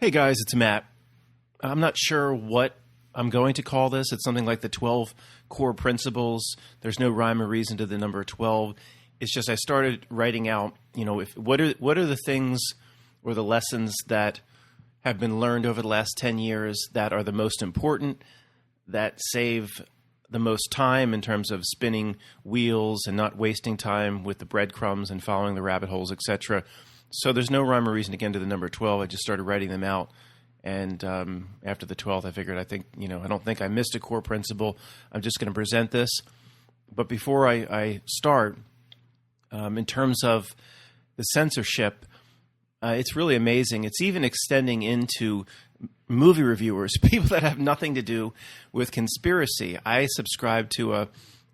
Hey guys, it's Matt. I'm not sure what I'm going to call this. It's something like the 12 core principles. There's no rhyme or reason to the number 12. It's just I started writing out, what are the things or the lessons that have been learned over the last 10 years that are the most important, that save the most time in terms of spinning wheels and not wasting time with the breadcrumbs and following the rabbit holes, etc. So there's no rhyme or reason again to the number 12. I just started writing them out. And after the 12th, I figured, I don't think I missed a core principle. I'm just going to present this. But before I start, in terms of the censorship, it's really amazing. It's even extending into movie reviewers, people that have nothing to do with conspiracy. I subscribe to a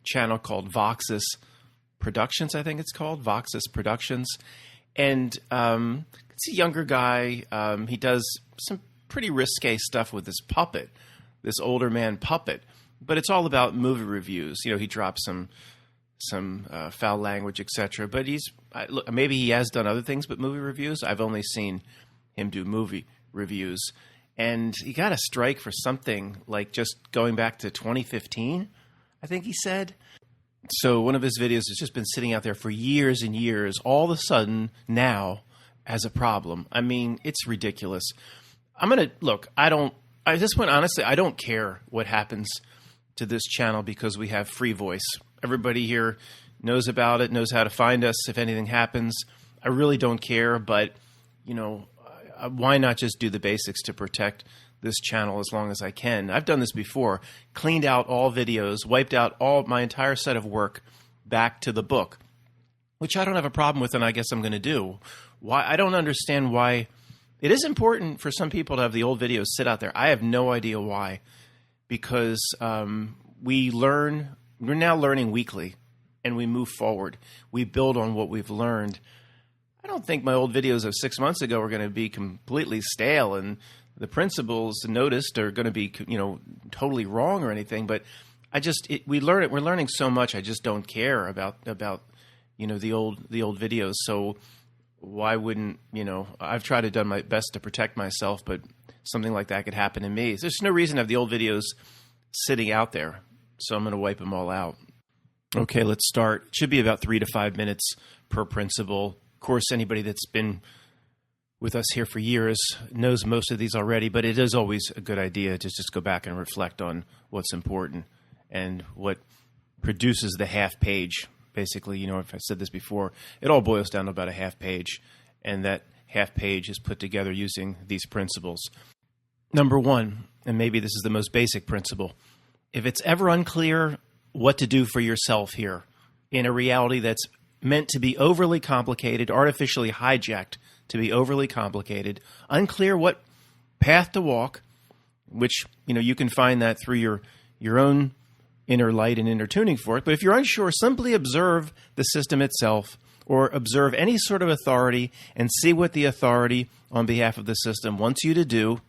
channel called Voxus Productions, I think it's called, Voxus Productions. And it's a younger guy. He does some pretty risque stuff with this puppet, this older man puppet. But it's all about movie reviews. He drops some foul language, etc. But maybe he has done other things but movie reviews. I've only seen him do movie reviews. And he got a strike for something like just going back to 2015, I think he said. So one of his videos has just been sitting out there for years and years. All of a sudden, now, has a problem. I mean, it's ridiculous. At this point, honestly, I don't care what happens to this channel because we have free voice. Everybody here knows about it, knows how to find us if anything happens. I really don't care, but, why not just do the basics to protect this channel as long as I can? I've done this before, cleaned out all videos, wiped out all my entire set of work back to the book, which I don't have a problem with, and I guess I'm going to do. Why? I don't understand why. It is important for some people to have the old videos sit out there. I have no idea why, because we're now learning weekly, and we move forward. We build on what we've learned. I don't think my old videos of 6 months ago are going to be completely stale and the principles noticed are going to be, totally wrong or anything. But we learn it. We're learning so much. I just don't care about the old videos. So why wouldn't, I've tried to do my best to protect myself, but something like that could happen to me. There's no reason to have the old videos sitting out there. So I'm going to wipe them all out. Okay, let's start. It should be about 3 to 5 minutes per principle. Of course, anybody that's been with us here for years knows most of these already, but it is always a good idea to just go back and reflect on what's important and what produces the half page. Basically, if I said this before, it all boils down to about a half page, and that half page is put together using these principles. Number one, and maybe this is the most basic principle, if it's ever unclear what to do for yourself here in a reality that's meant to be overly complicated, artificially hijacked to be overly complicated, unclear what path to walk, which, you can find that through your own inner light and inner tuning fork. But if you're unsure, simply observe the system itself or observe any sort of authority and see what the authority on behalf of the system wants you to do.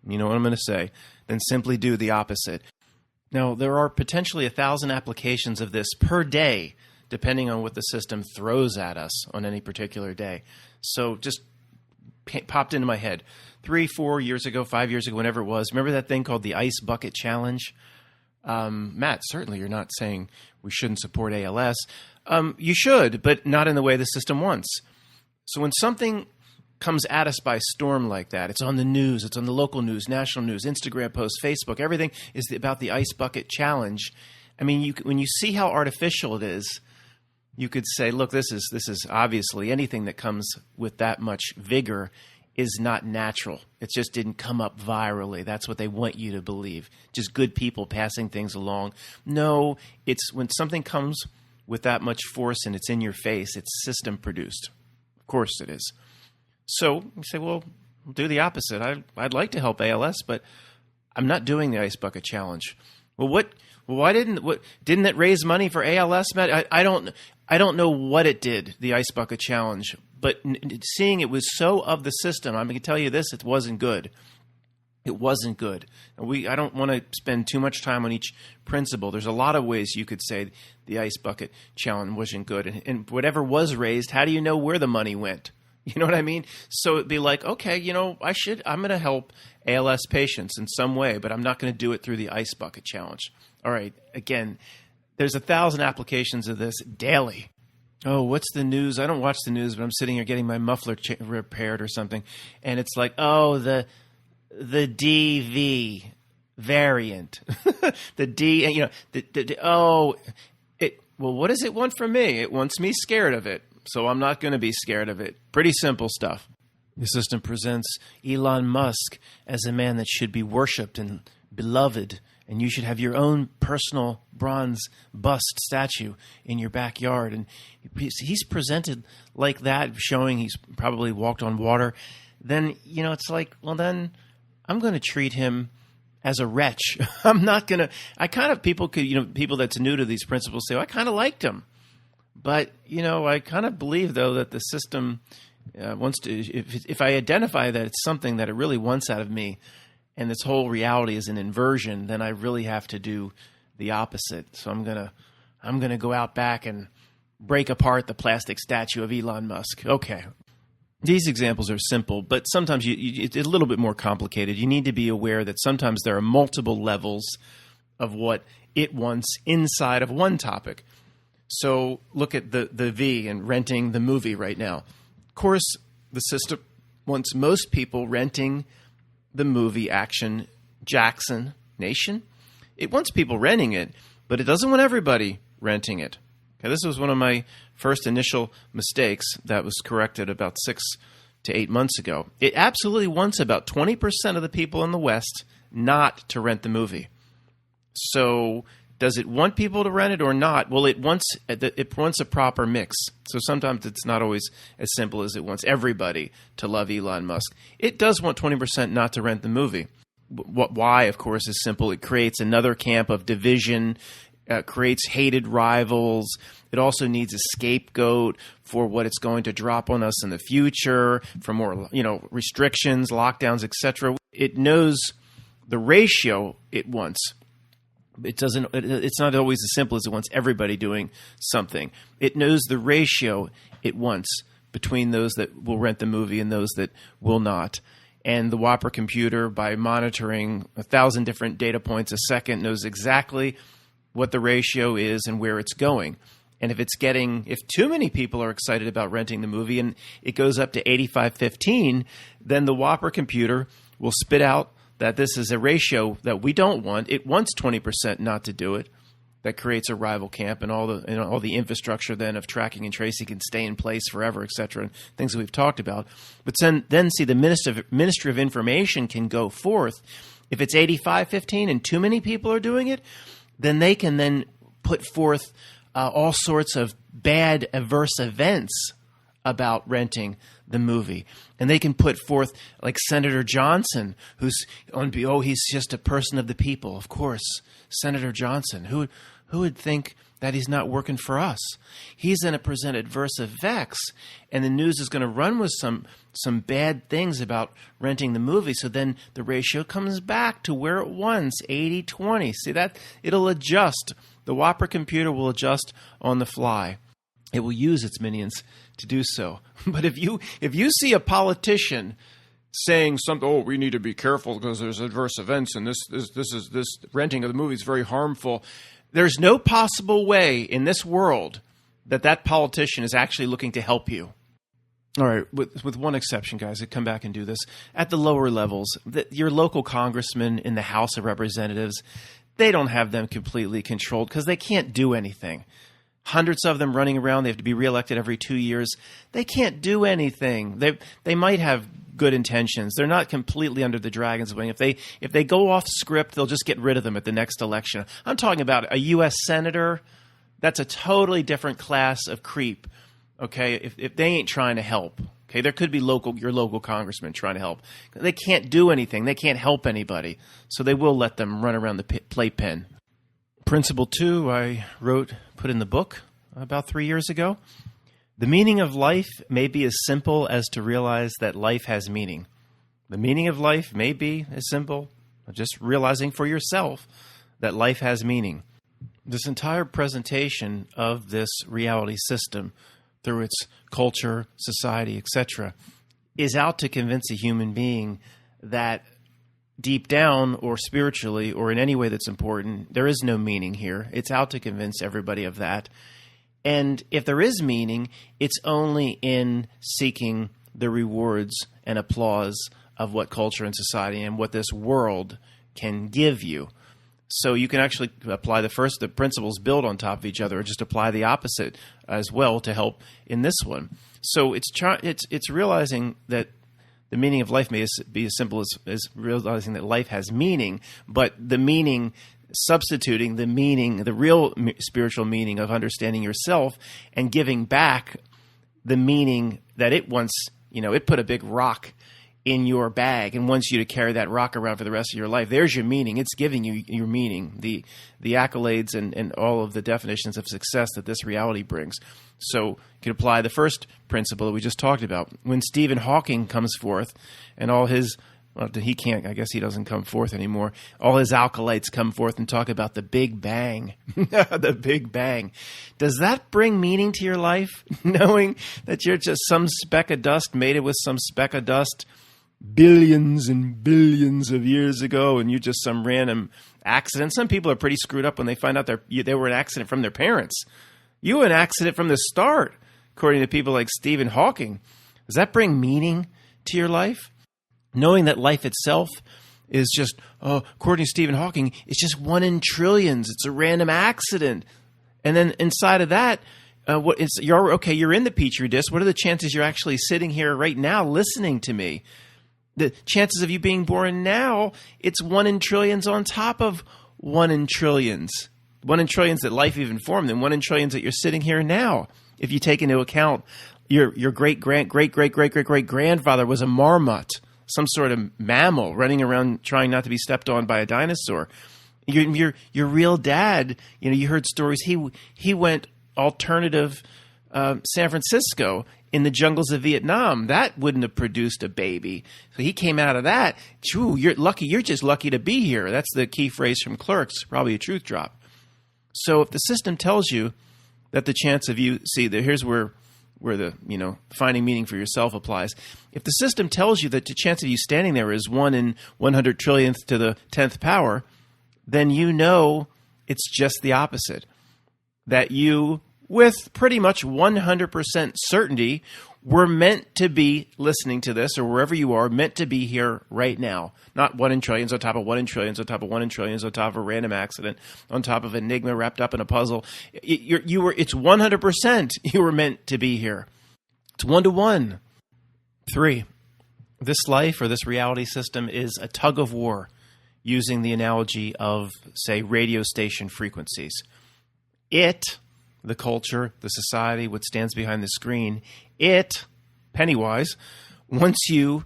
You know what I'm going to say. Then simply do the opposite. Now, there are potentially 1,000 applications of this per day, depending on what the system throws at us on any particular day. So just popped into my head. 3, 4 years ago, 5 years ago, whenever it was, remember that thing called the Ice Bucket Challenge? Matt, certainly you're not saying we shouldn't support ALS. You should, but not in the way the system wants. So when something comes at us by storm like that, it's on the news, it's on the local news, national news, Instagram posts, Facebook, everything is about the Ice Bucket Challenge. I mean, when you see how artificial it is, you could say, look, this is obviously anything that comes with that much vigor is not natural. It just didn't come up virally. That's what they want you to believe. Just good people passing things along. No, it's when something comes with that much force and it's in your face, it's system produced. Of course it is. So you say, well, do the opposite. I'd like to help ALS, but I'm not doing the Ice Bucket Challenge. Well, why didn't it raise money for ALS, Matt? I don't know what it did, the Ice Bucket Challenge, but seeing it was so of the system, I'm going to tell you this, it wasn't good. It wasn't good. I don't want to spend too much time on each principle. There's a lot of ways you could say the Ice Bucket Challenge wasn't good. And whatever was raised, how do you know where the money went? You know what I mean? So it'd be like, okay, I'm going to help ALS patients in some way, but I'm not going to do it through the ice bucket challenge. All right. Again, there's 1,000 applications of this daily. Oh, what's the news? I don't watch the news, but I'm sitting here getting my muffler repaired or something. And it's like, oh, the DV variant, the D, well, what does it want from me? It wants me scared of it. So I'm not going to be scared of it. Pretty simple stuff. The system presents Elon Musk as a man that should be worshipped and beloved, and you should have your own personal bronze bust statue in your backyard. And he's presented like that, showing he's probably walked on water. Then, it's like, well, then I'm going to treat him as a wretch. I'm not going to – people that's new to these principles say, I kind of liked him. But, I kind of believe, though, that the system wants to – if I identify that it's something that it really wants out of me and this whole reality is an inversion, then I really have to do the opposite. So I'm gonna go out back and break apart the plastic statue of Elon Musk. Okay. These examples are simple, but sometimes it's a little bit more complicated. You need to be aware that sometimes there are multiple levels of what it wants inside of one topic. So look at the V and renting the movie right now. Of course, the system wants most people renting the movie Action Jackson Nation. It wants people renting it, but it doesn't want everybody renting it. Okay, this was one of my first initial mistakes that was corrected about 6 to 8 months ago. It absolutely wants about 20% of the people in the West not to rent the movie. So does it want people to rent it or not? Well, it wants a proper mix. So sometimes it's not always as simple as it wants everybody to love Elon Musk. It does want 20% not to rent the movie. Why, of course, is simple. It creates another camp of division, creates hated rivals. It also needs a scapegoat for what it's going to drop on us in the future, for more, restrictions, lockdowns, etc. It knows the ratio it wants. It's not always as simple as it wants everybody doing something. It knows the ratio it wants between those that will rent the movie and those that will not. And the Whopper computer, by monitoring 1,000 different data points a second, knows exactly what the ratio is and where it's going. And if too many people are excited about renting the movie and it goes up to 85-15, then the Whopper computer will spit out that this is a ratio that we don't want. It wants 20% not to do it. That creates a rival camp, and all the infrastructure then of tracking and tracing can stay in place forever, et cetera, and things that we've talked about. But then see, the Ministry of Information can go forth. If it's 85-15 and too many people are doing it, then they can then put forth all sorts of bad, adverse events about renting the movie. And they can put forth, like Senator Johnson, he's just a person of the people. Of course, Senator Johnson. Who would think that he's not working for us? He's going to present adverse effects, and the news is going to run with some bad things about renting the movie. So then the ratio comes back to where it was, 80-20. See that? It'll adjust. The Whopper computer will adjust on the fly. It will use its minions to do so. But if you see a politician saying something, we need to be careful because there's adverse events and this renting of the movie is very harmful, there's no possible way in this world that politician is actually looking to help you. All right, with one exception, guys, I come back and do this. At the lower levels, your local congressman in the House of Representatives, they don't have them completely controlled because they can't do anything. Hundreds of them running around. They have to be reelected every 2 years. They can't do anything. They might have good intentions. They're not completely under the dragon's wing. If they go off script, they'll just get rid of them at the next election. I'm talking about a U.S. senator. That's a totally different class of creep. Okay, if they ain't trying to help. Okay, there could be your local congressman trying to help. They can't do anything. They can't help anybody. So they will let them run around the playpen. Principle 2, I put in the book about 3 years ago. The meaning of life may be as simple as to realize that life has meaning. The meaning of life may be as simple as just realizing for yourself that life has meaning. This entire presentation of this reality system through its culture, society, etc., is out to convince a human being that deep down or spiritually or in any way that's important, there is no meaning here. It's out to convince everybody of that. And if there is meaning, it's only in seeking the rewards and applause of what culture and society and what this world can give you. So you can actually apply the principles build on top of each other, or just apply the opposite as well to help in this one. So it's realizing that the meaning of life may be as simple as realizing that life has meaning, but the meaning, substituting the meaning, the real spiritual meaning of understanding yourself and giving back the meaning that it once, it put a big rock in your bag and wants you to carry that rock around for the rest of your life. There's your meaning. It's giving you your meaning, the accolades and all of the definitions of success that this reality brings. So you can apply the first principle that we just talked about. When Stephen Hawking comes forth and all his, I guess he doesn't come forth anymore. All his acolytes come forth and talk about the Big Bang. The Big Bang. Does that bring meaning to your life? Knowing that you're just some speck of dust mated with some speck of dust billions and billions of years ago, and you're just some random accident. Some people are pretty screwed up when they find out they were an accident from their parents. You were an accident from the start, according to people like Stephen Hawking. Does that bring meaning to your life? Knowing that life itself is just, according to Stephen Hawking, it's just 1 in trillions. It's a random accident. And then inside of that, you're in the Petri dish. What are the chances you're actually sitting here right now listening to me? The chances of you being born now, it's 1 in trillions on top of 1 in trillions. 1 in trillions that life even formed, and 1 in trillions that you're sitting here now. If you take into account your great-great-great-great-great-great-grandfather was a marmot, some sort of mammal running around trying not to be stepped on by a dinosaur. Your real dad, you heard stories. He went alternative San Francisco in the jungles of Vietnam. That wouldn't have produced a baby. So he came out of that. You're lucky. You're just lucky to be here. That's the key phrase from Clerks, probably a truth drop. So if the system tells you that the chance of you, here's where the, finding meaning for yourself applies. If the system tells you that the chance of you standing there is 1 in 100 trillionth to the 10th power, then it's just the opposite. That you, with pretty much 100% certainty, were meant to be listening to this, or wherever you are, meant to be here right now. Not 1 in trillions on top of 1 in trillions on top of 1 in trillions on top of a random accident, on top of an enigma wrapped up in a puzzle. It's 100% you were meant to be here. It's 1 to 1. 3, this life or this reality system is a tug of war, using the analogy of, say, radio station frequencies. The culture, the society, what stands behind the screen, Pennywise, wants you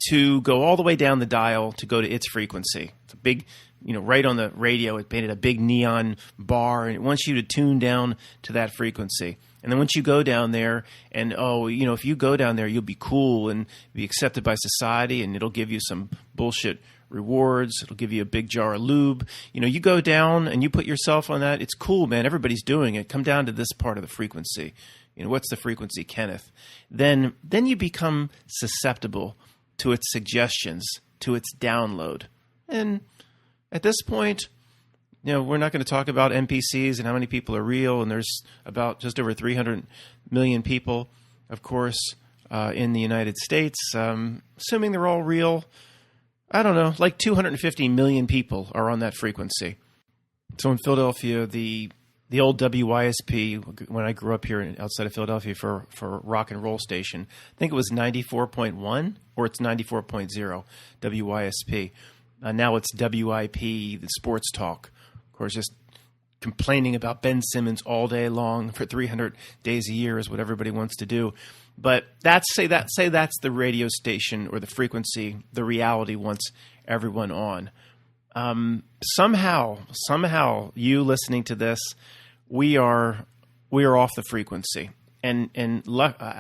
to go all the way down the dial to go to its frequency. It's a big, right on the radio, it painted a big neon bar, and it wants you to tune down to that frequency. And then once you go down there, and if you go down there, you'll be cool and be accepted by society, and it'll give you some bullshit rewards. It'll give you a big jar of lube. You go down and you put yourself on that. It's cool, man. Everybody's doing it. Come down to this part of the frequency. What's the frequency, Kenneth? Then you become susceptible to its suggestions, to its download. And at this point, we're not going to talk about NPCs and how many people are real. And there's about just over 300 million people, of course, in the United States. Assuming they're all real, I don't know, like 250 million people are on that frequency. So in Philadelphia, the old WYSP, when I grew up here outside of Philadelphia for rock and roll station, I think it was 94.1 or it's 94.0 WYSP. Now it's WIP, the sports talk. Of course, just complaining about Ben Simmons all day long for 300 days a year is what everybody wants to do. But say that's the radio station or the frequency the reality wants everyone on. Somehow, you listening to this, we are off the frequency, and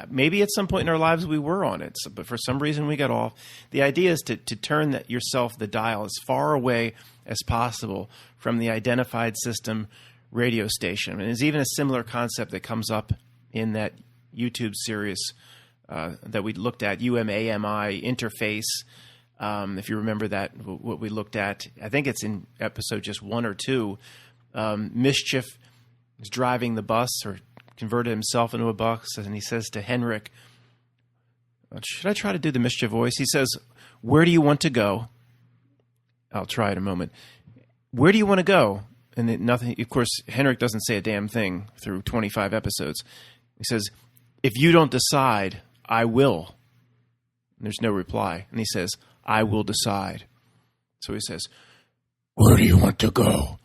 maybe at some point in our lives we were on it, but for some reason we got off. The idea is to turn the dial as far away as possible from the identified system radio station. And there's even a similar concept that comes up in that YouTube series that we looked at, UMAMI interface. If you remember that, what we looked at, I think it's in episode just 1 or 2. Mischief is driving the bus, or converted himself into a bus, and he says to Henrik, should I try to do the Mischief voice? He says, where do you want to go? I'll try it in a moment. Where do you want to go? And then nothing. Of course, Henrik doesn't say a damn thing through 25 episodes. He says, if you don't decide, I will. And there's no reply. And he says, I will decide. So he says, where do you want to go?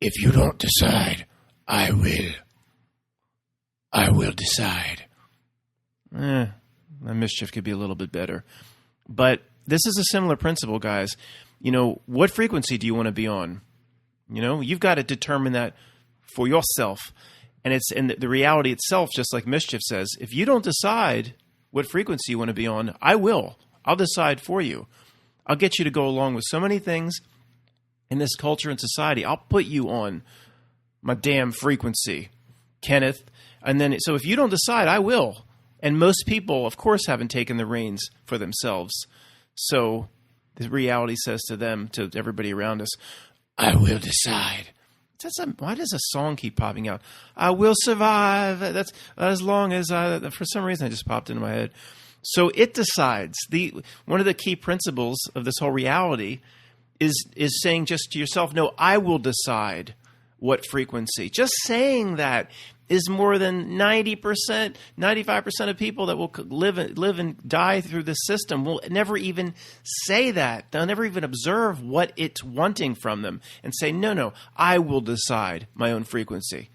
If you don't decide, I will. I will decide. My Mischief could be a little bit better. But this is a similar principle, guys. What frequency do you want to be on? You've got to determine that for yourself. And the reality itself, just like Mischief says, if you don't decide what frequency you want to be on, I will. I'll decide for you. I'll get you to go along with so many things in this culture and society. I'll put you on my damn frequency, Kenneth. And then, so if you don't decide, I will. And most people, of course, haven't taken the reins for themselves. So the reality says to them, to everybody around us, I will decide. Why does a song keep popping out? I will survive. That's as long as for some reason, it just popped into my head. So it decides. One of the key principles of this whole reality is saying just to yourself, no, I will decide what frequency. Just saying that is more than 90%, 95% of people that will live and die through this system will never even say that. They'll never even observe what it's wanting from them and say, no, I will decide my own frequency.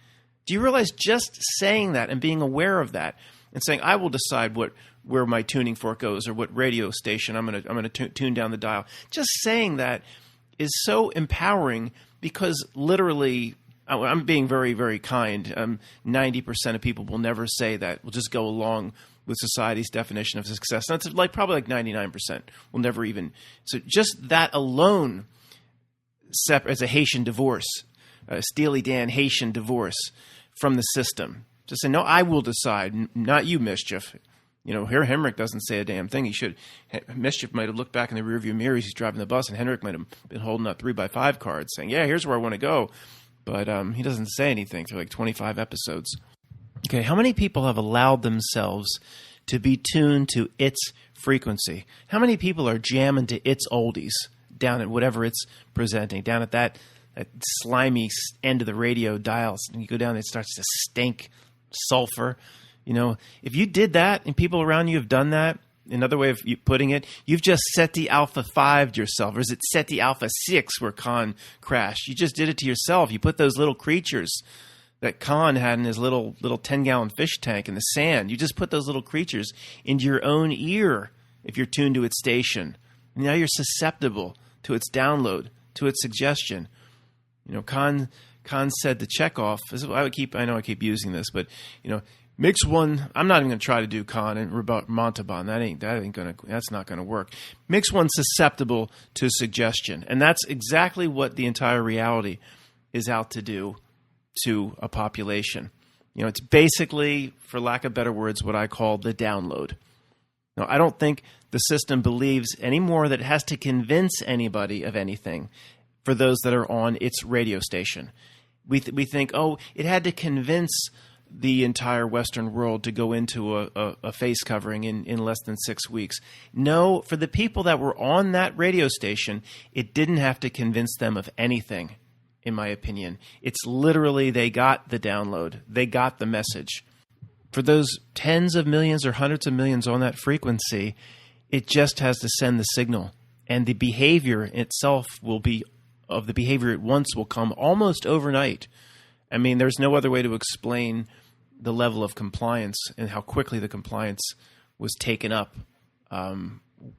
Do you realize just saying that and being aware of that and saying, I will decide where my tuning fork goes or what radio station I'm going to tune down the dial. Just saying that is so empowering, because literally, I'm being very, very kind. 90% of people will never say that. Will just go along with society's definition of success. That's probably 99% will never even. So just that alone, as a Haitian divorce, a Steely Dan Haitian divorce from the system. Just say, no, I will decide, not you, Mischief. Here Henrik doesn't say a damn thing. He should. Mischief might have looked back in the rearview mirror as he's driving the bus, and Henrik might have been holding up 3x5 cards saying, yeah, here's where I want to go. But he doesn't say anything through 25 episodes. Okay, how many people have allowed themselves to be tuned to its frequency? How many people are jamming to its oldies down at whatever it's presenting, down at that slimy end of the radio dials? And you go down, it starts to stink sulfur. If you did that and people around you have done that, another way of putting it, you've just set the alpha 5'd yourself. Or is it set the alpha 6 where Khan crashed? You just did it to yourself. You put those little creatures that Khan had in his little 10-gallon fish tank in the sand. You just put those little creatures into your own ear if you're tuned to its station. And now you're susceptible to its download, to its suggestion. Khan said to Chekhov, I know I keep using this, but, mix one. I'm not even going to try to do Khan and Montalban. That's not going to work. Mix one susceptible to suggestion, and that's exactly what the entire reality is out to do to a population. It's basically, for lack of better words, what I call the download. Now, I don't think the system believes anymore that it has to convince anybody of anything for those that are on its radio station. We think, it had to convince the entire Western world to go into a face covering in less than 6 weeks. No, for the people that were on that radio station, it didn't have to convince them of anything, in my opinion. It's literally they got the download. They got the message. For those tens of millions or hundreds of millions on that frequency, it just has to send the signal. And the behavior itself the behavior it wants will come almost overnight. I mean, there's no other way to explain the level of compliance and how quickly the compliance was taken up,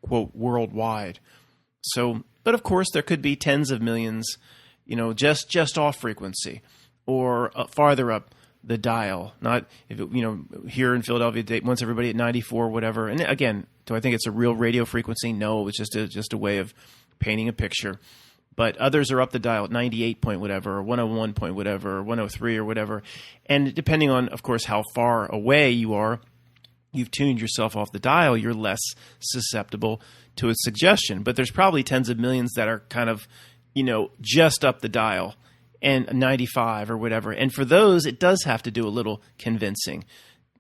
quote, worldwide. So, but of course, there could be tens of millions, just off frequency or farther up the dial. Not if here in Philadelphia, once everybody at 94, whatever. And again, do I think it's a real radio frequency? No, it's just a way of painting a picture. but others are up the dial at 98 point whatever, or 101 point whatever, or 103 or whatever. And depending on, of course, how far away you are, you've tuned yourself off the dial, you're less susceptible to its suggestion. But there's probably tens of millions that are kind of, just up the dial and 95 or whatever. And for those, it does have to do a little convincing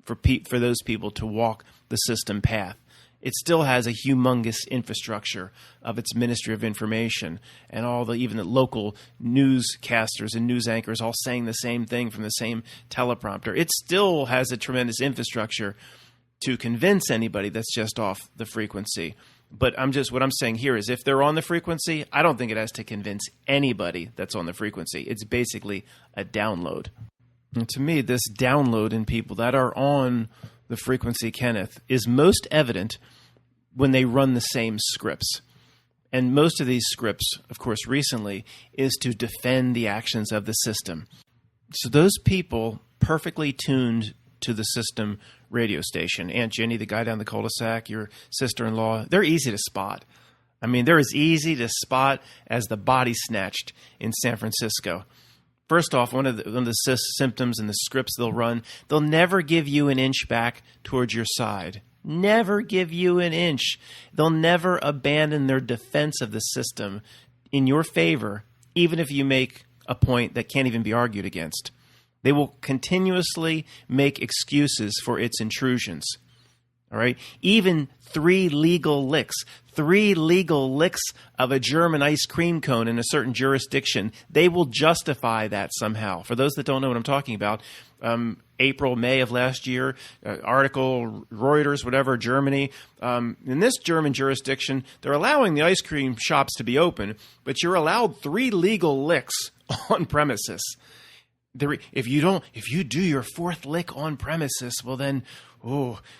for those people to walk the system path. It still has a humongous infrastructure of its Ministry of Information and even the local newscasters and news anchors all saying the same thing from the same teleprompter. It still has a tremendous infrastructure to convince anybody that's just off the frequency. But what I'm saying here is if they're on the frequency, I don't think it has to convince anybody that's on the frequency. It's basically a download. And to me, this download in people that are on the frequency, Kenneth, is most evident when they run the same scripts. And most of these scripts, of course, recently, is to defend the actions of the system. So those people perfectly tuned to the system radio station. Aunt Jenny, the guy down the cul-de-sac, your sister-in-law, they're easy to spot. I mean, they're as easy to spot as the body snatched in San Francisco. First off, one of the symptoms and the scripts they'll run, they'll never give you an inch back towards your side. Never give you an inch. They'll never abandon their defense of the system in your favor, even if you make a point that can't even be argued against. They will continuously make excuses for its intrusions. All right? Even 3 legal licks of a German ice cream cone in a certain jurisdiction, they will justify that somehow. For those that don't know what I'm talking about, April, May of last year, article, Reuters, whatever, Germany. In this German jurisdiction, they're allowing the ice cream shops to be open, but you're allowed 3 legal licks on premises. If you do your 4th lick on premises, well then,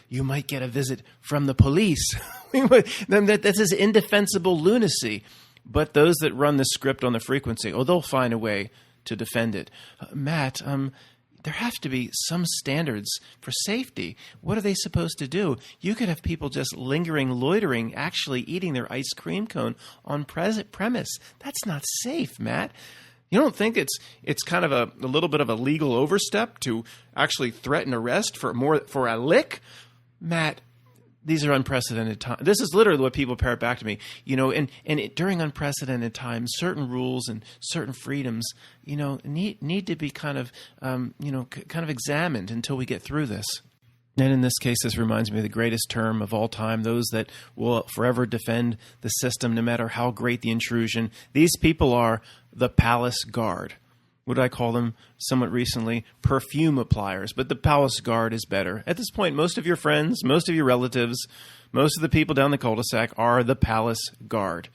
you might get a visit from the police. That's this indefensible lunacy. But those that run the script on the frequency, they'll find a way to defend it. Matt, there have to be some standards for safety. What are they supposed to do? You could have people just loitering, actually eating their ice cream cone on premise. That's not safe, Matt. You don't think it's kind of a little bit of a legal overstep to actually threaten arrest for a lick? Matt, these are unprecedented times. This is literally what people parrot back to me. During unprecedented times, certain rules and certain freedoms, need to be kind of examined until we get through this. And in this case, this reminds me of the greatest term of all time, those that will forever defend the system no matter how great the intrusion. These people are the palace guard. What did I call them somewhat recently? Perfume appliers. But the palace guard is better. At this point, most of your friends, most of your relatives, most of the people down the cul-de-sac are the palace guard.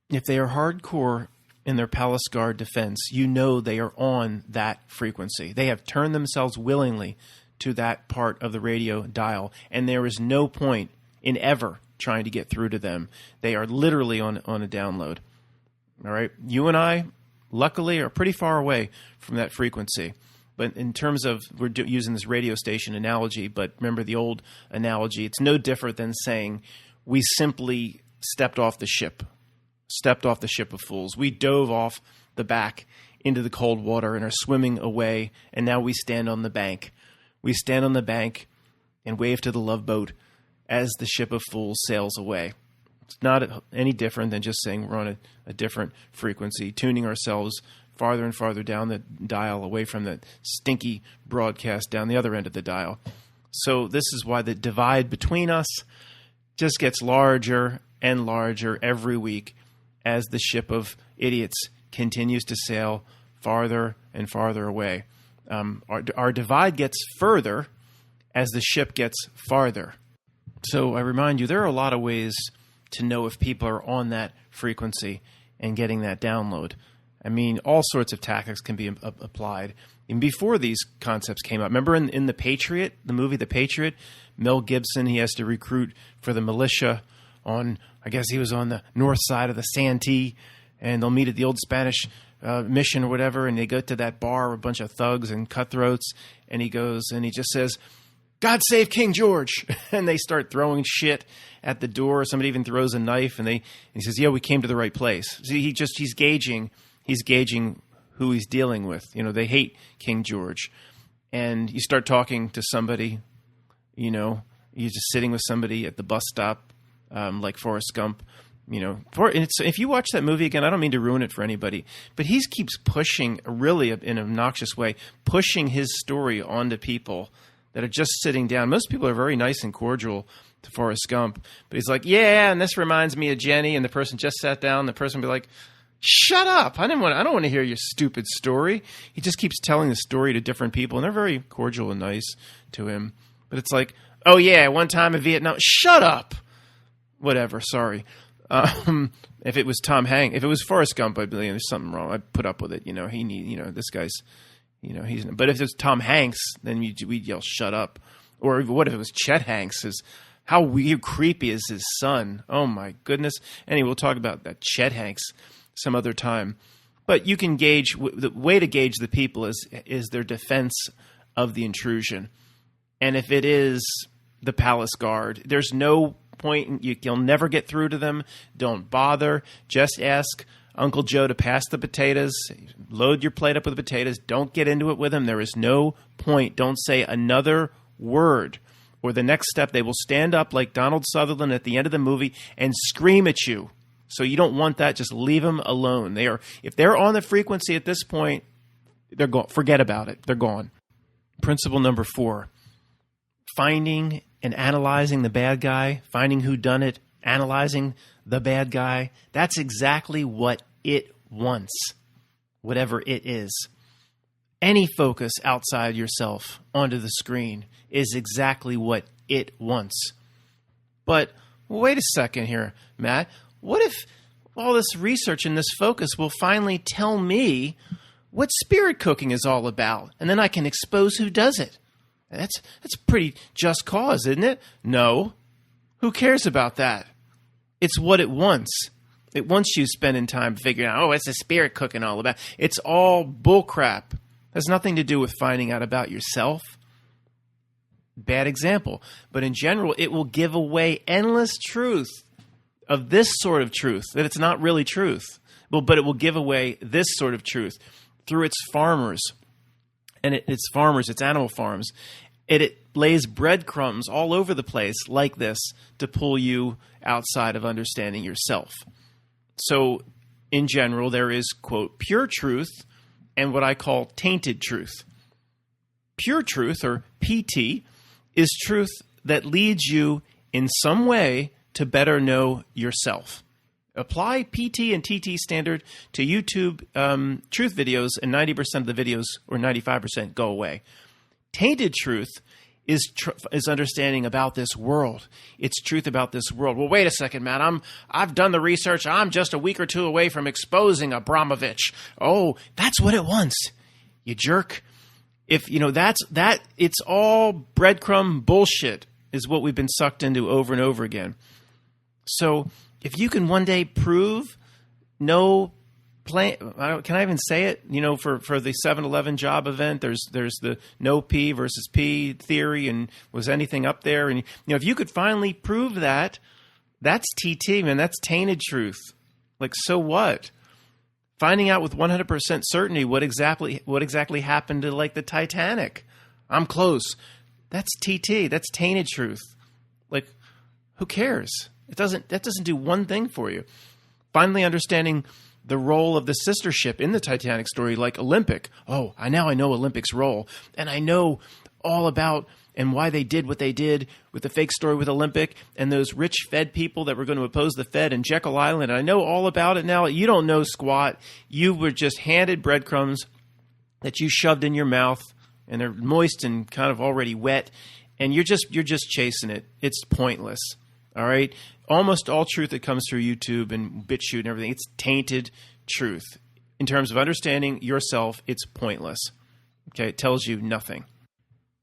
If they are hardcore in their palace guard defense, you know they are on that frequency. They have turned themselves willingly to that part of the radio dial, and there is no point in ever trying to get through to them. They are literally on a download. All right? You and I, luckily, are pretty far away from that frequency. But in terms of, we're using this radio station analogy, but remember the old analogy, it's no different than saying we simply stepped off the ship of fools. We dove off the back into the cold water and are swimming away, and now we stand on the bank. We stand on the bank and wave to the love boat as the ship of fools sails away. It's not any different than just saying we're on a different frequency, tuning ourselves farther and farther down the dial away from the stinky broadcast down the other end of the dial. So this is why the divide between us just gets larger and larger every week as the ship of idiots continues to sail farther and farther away. Our divide gets further as the ship gets farther. So I remind you, there are a lot of ways to know if people are on that frequency and getting that download. I mean, all sorts of tactics can be applied. And before these concepts came up, remember in The Patriot, the movie The Patriot, Mel Gibson, he has to recruit for the militia I guess he was on the north side of the Santee, and they'll meet at the old Spanish mission or whatever, and they go to that bar with a bunch of thugs and cutthroats, and he goes and he just says, God save King George. And they start throwing shit at the door. Somebody even throws a knife, and he says, yeah, we came to the right place. See, he's gauging who he's dealing with. You know, they hate King George. And you start talking to somebody, you know, you're just sitting with somebody at the bus stop, like Forrest Gump. You know, if you watch that movie again, I don't mean to ruin it for anybody, but he keeps pushing, really in an obnoxious way, pushing his story onto people that are just sitting down. Most people are very nice and cordial to Forrest Gump, but he's like, yeah, and this reminds me of Jenny, and the person just sat down. The person will be like, shut up! I don't want to hear your stupid story. He just keeps telling the story to different people, and they're very cordial and nice to him. But it's like, oh yeah, one time in Vietnam. Shut up. Whatever. Sorry. If it was Tom Hanks, if it was Forrest Gump, I'd be like, there's something wrong. I'd put up with it. You know, this guy's, you know, but if it was Tom Hanks, then we'd yell, shut up. Or what if it was Chet Hanks? How weird, creepy is his son? Oh my goodness. Anyway, we'll talk about that Chet Hanks some other time. But you can gauge, the way to gauge the people is their defense of the intrusion. And if it is the palace guard, there's no point, you'll never get through to them. Don't bother. Just ask Uncle Joe to pass the potatoes. Load your plate up with potatoes. Don't get into it with him. There is no point. Don't say another word. Or the next step, they will stand up like Donald Sutherland at the end of the movie and scream at you. So you don't want that. Just leave them alone. If they're on the frequency at this point, they're gone. Forget about it. They're gone. Principle number 4. Finding and analyzing the bad guy, finding who done it, analyzing the bad guy. That's exactly what it wants, whatever it is. Any focus outside yourself onto the screen is exactly what it wants. But wait a second here, Matt. What if all this research and this focus will finally tell me what spirit cooking is all about, and then I can expose who does it? That's a pretty just cause, isn't it? No. Who cares about that? It's what it wants. It wants you spending time figuring out, what's the spirit cooking all about? It's all bullcrap. It has nothing to do with finding out about yourself. Bad example. But in general, it will give away endless truth of this sort of truth, that it's not really truth. Well, but it will give away this sort of truth through its farmers. And it's farmers, it's animal farms. It lays breadcrumbs all over the place like this to pull you outside of understanding yourself. So, in general, there is, quote, pure truth and what I call tainted truth. Pure truth, or PT, is truth that leads you in some way to better know yourself. Apply PT and TT standard to YouTube truth videos, and 90% of the videos, or 95%, go away. Tainted truth is understanding about this world. It's truth about this world. Well, wait a second, man. I've done the research. I'm just a week or two away from exposing Abramovich. Oh, that's what it wants, you jerk. If you know that it's all breadcrumb bullshit is what we've been sucked into over and over again. So if you can one day prove no plan, can I even say it? You know, for the 7-Eleven job event, there's the no P versus P theory, and was anything up there? And you know, if you could finally prove that, that's TT, man. That's tainted truth. Like, so what? Finding out with 100% certainty what exactly happened to, like, the Titanic. I'm close. That's TT. That's tainted truth. Like, who cares? That doesn't do one thing for you. Finally understanding the role of the sister ship in the Titanic story, like Olympic. Oh, now I know Olympic's role, and I know all about and why they did what they did with the fake story with Olympic and those rich Fed people that were going to oppose the Fed in Jekyll Island. And I know all about it now. You don't know squat. You were just handed breadcrumbs that you shoved in your mouth, and they're moist and kind of already wet, and you're just chasing it. It's pointless. All right? Almost all truth that comes through YouTube and BitChute and everything, it's tainted truth. In terms of understanding yourself, it's pointless. Okay? It tells you nothing.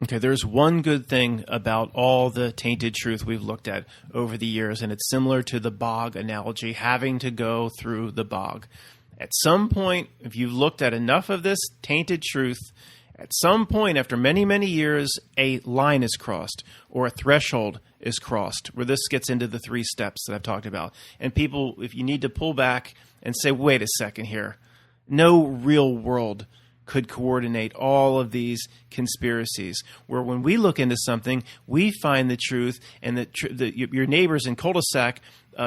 Okay, there's one good thing about all the tainted truth we've looked at over the years, and it's similar to the bog analogy, having to go through the bog. At some point, if you've looked at enough of this tainted truth At some point, after many, many years, a line is crossed or a threshold is crossed where this gets into the 3 steps that I've talked about. And people, if you need to pull back and say, wait a second here, no real world could coordinate all of these conspiracies, where when we look into something, we find the truth, and that your neighbors in cul-de-sac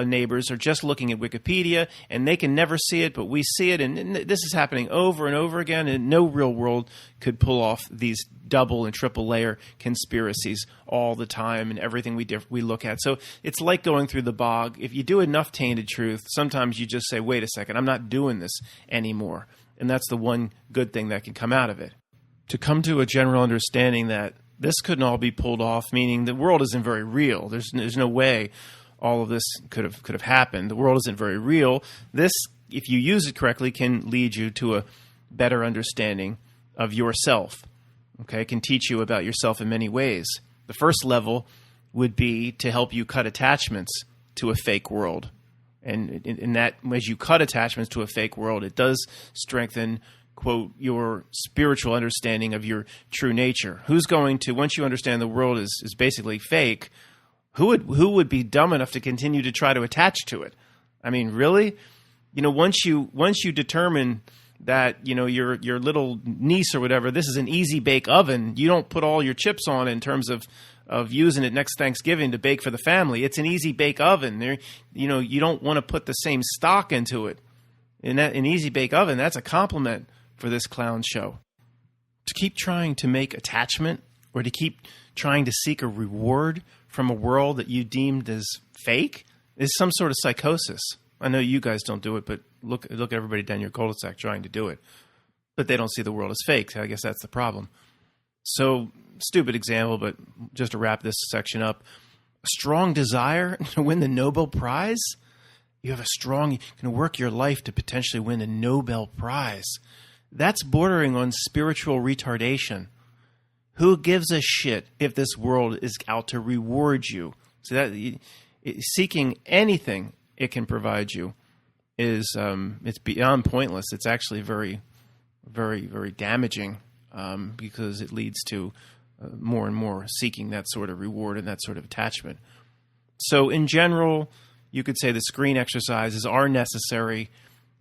neighbors are just looking at Wikipedia, and they can never see it, but we see it, and this is happening over and over again, and no real world could pull off these double and triple layer conspiracies all the time and everything we look at. So it's like going through the bog. If you do enough tainted truth, sometimes you just say, wait a second, I'm not doing this anymore. And that's the one good thing that can come out of it. To come to a general understanding that this couldn't all be pulled off, meaning the world isn't very real. There's no way all of this could have happened. The world isn't very real. This, if you use it correctly, can lead you to a better understanding of yourself. Okay, it can teach you about yourself in many ways. The first level would be to help you cut attachments to a fake world. And in that, as you cut attachments to a fake world, it does strengthen, quote, your spiritual understanding of your true nature. Who's going to, once you understand the world is basically fake, who would be dumb enough to continue to try to attach to it? I mean, really? Once you determine that, your little niece or whatever, this is an easy bake oven, you don't put all your chips on in terms of using it next Thanksgiving to bake for the family. It's an easy bake oven. You don't want to put the same stock into it. An easy bake oven, that's a compliment for this clown show. To keep trying to make attachment or to keep trying to seek a reward from a world that you deemed as fake is some sort of psychosis. I know you guys don't do it, but look at everybody down your cul-de-sac trying to do it. But they don't see the world as fake. So I guess that's the problem. So, stupid example, but just to wrap this section up, a strong desire to win the Nobel Prize? You can work your life to potentially win a Nobel Prize. That's bordering on spiritual retardation. Who gives a shit if this world is out to reward you? So that seeking anything it can provide you is it's beyond pointless. It's actually very, very, very damaging because it leads to more and more seeking that sort of reward and that sort of attachment. So in general, you could say the screen exercises are necessary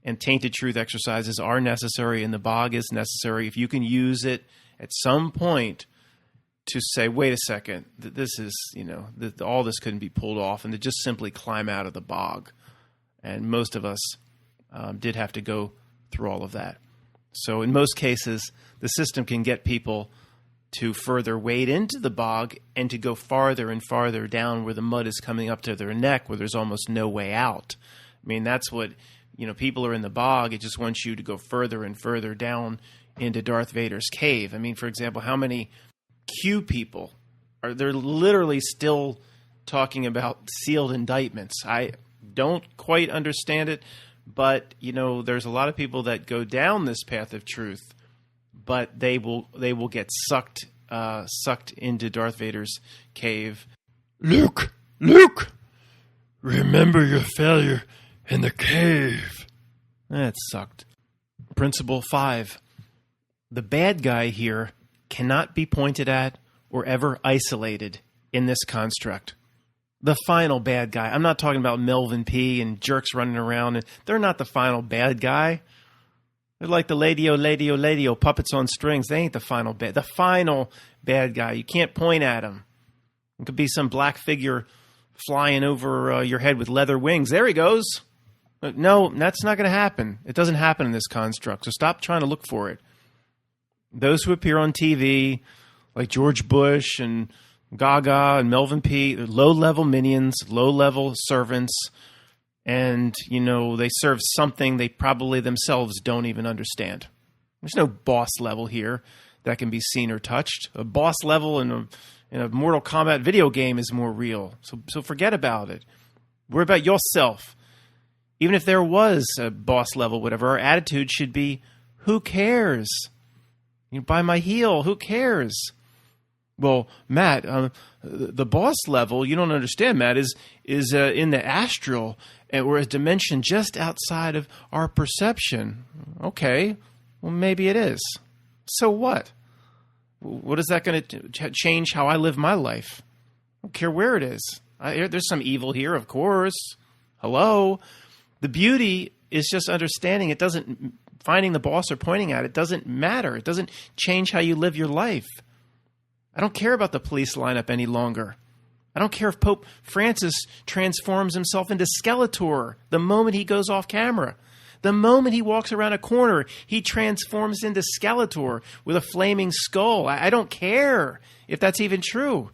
and tainted truth exercises are necessary and the bog is necessary. If you can use it at some point to say, wait a second, this is, all this couldn't be pulled off, and to just simply climb out of the bog. And most of us did have to go through all of that. So in most cases, the system can get people to further wade into the bog and to go farther and farther down where the mud is coming up to their neck, where there's almost no way out. I mean, that's what, people are in the bog. It just wants you to go further and further down into Darth Vader's cave. I mean, for example, how many Q people they're literally still talking about sealed indictments? I don't quite understand it, but, there's a lot of people that go down this path of truth, but they will get sucked into Darth Vader's cave. Luke, remember your failure in the cave. That sucked. Principle 5. The bad guy here cannot be pointed at or ever isolated in this construct. The final bad guy. I'm not talking about Melvin P. and jerks running around. They're not the final bad guy. They're like the lady-o, puppets on strings. They ain't the final bad. The final bad guy. You can't point at him. It could be some black figure flying over your head with leather wings. There he goes. No, that's not going to happen. It doesn't happen in this construct. So stop trying to look for it. Those who appear on TV, like George Bush and Gaga and Melvin P., they're low-level minions, low-level servants. And, they serve something they probably themselves don't even understand. There's no boss level here that can be seen or touched. A boss level in a Mortal Kombat video game is more real. So forget about it. Worry about yourself. Even if there was a boss level, whatever, our attitude should be, who cares? By my heel, who cares? Well, Matt, the boss level, you don't understand, Matt, is in the astral, or a dimension just outside of our perception. Okay, well, maybe it is. So what? What is that going to change how I live my life? I don't care where it is. There's some evil here, of course. Hello. The beauty is just understanding it doesn't, finding the boss or pointing at it doesn't matter. It doesn't change how you live your life. I don't care about the police lineup any longer. I don't care if Pope Francis transforms himself into Skeletor the moment he goes off camera. The moment he walks around a corner, he transforms into Skeletor with a flaming skull. I don't care if that's even true.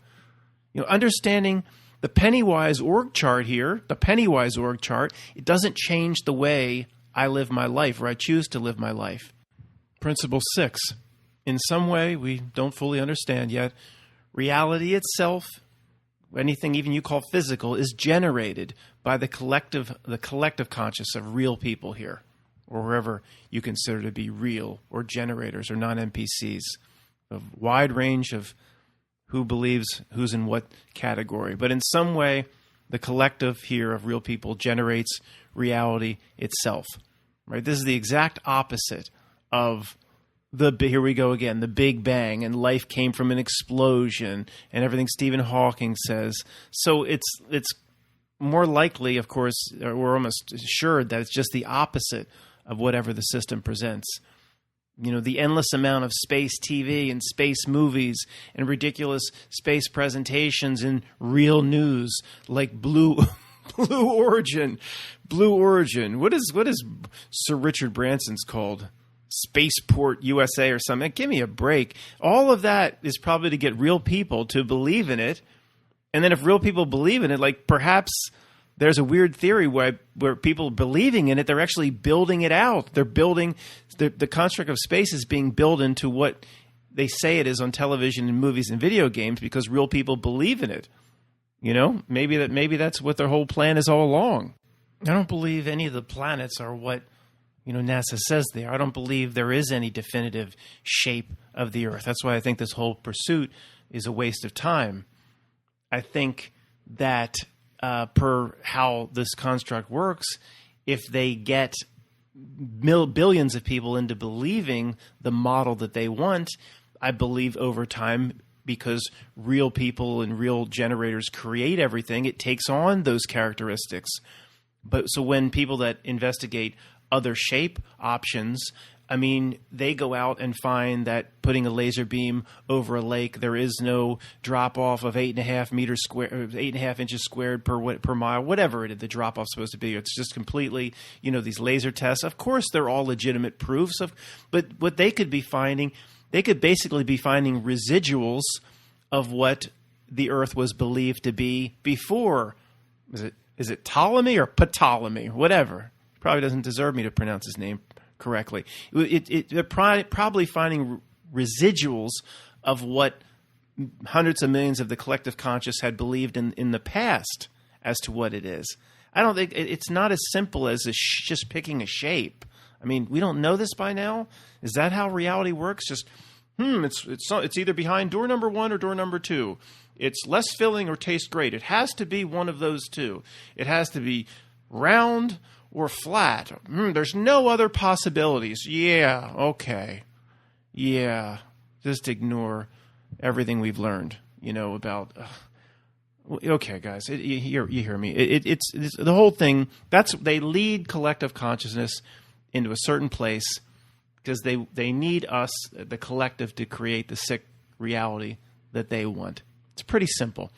Understanding the Pennywise org chart here, it doesn't change the way I live my life or I choose to live my life. Principle 6. In some way we don't fully understand yet, reality itself, anything even you call physical, is generated by the collective conscious of real people here, or wherever you consider to be real, or generators, or non-NPCs, a wide range of who believes who's in what category. But in some way, the collective here of real people generates reality itself. Right? This is the exact opposite of here we go again, the Big Bang, and life came from an explosion, and everything Stephen Hawking says. So it's more likely, of course, or we're almost assured that it's just the opposite of whatever the system presents. The endless amount of space TV and space movies and ridiculous space presentations and real news like Blue Origin. What is Sir Richard Branson's called? Spaceport USA or something. Give me a break. All of that is probably to get real people to believe in it. And then if real people believe in it, like perhaps there's a weird theory where people believing in it, they're actually building it out. They're building the construct of space is being built into what they say it is on television and movies and video games because real people believe in it. Maybe that's what their whole plan is all along. I don't believe any of the planets are what NASA says they are. I don't believe there is any definitive shape of the Earth. That's why I think this whole pursuit is a waste of time. I think that per how this construct works, if they get billions of people into believing the model that they want, I believe over time, because real people and real generators create everything, it takes on those characteristics. But so when people that investigate other shape options, they go out and find that putting a laser beam over a lake, there is no drop off of 8.5 inches squared per mile, whatever the drop off is supposed to be. It's just completely, these laser tests. Of course, they're all legitimate proofs but what they could be finding, they could basically be finding residuals of what the Earth was believed to be before. Is it Ptolemy or Ptolemy? Whatever. Probably doesn't deserve me to pronounce his name correctly. They're probably finding residuals of what hundreds of millions of the collective conscious had believed in the past as to what it is. I don't think it's not as simple as just picking a shape. We don't know this by now. Is that how reality works? Just it's either behind door number 1 or door number 2. It's less filling or tastes great. It has to be one of those two. It has to be round or flat. There's no other possibilities. Yeah, okay. Yeah, just ignore everything we've learned, about... Okay, guys, you hear me. It's the whole thing. They lead collective consciousness into a certain place because they need us, the collective, to create the sick reality that they want. It's pretty simple.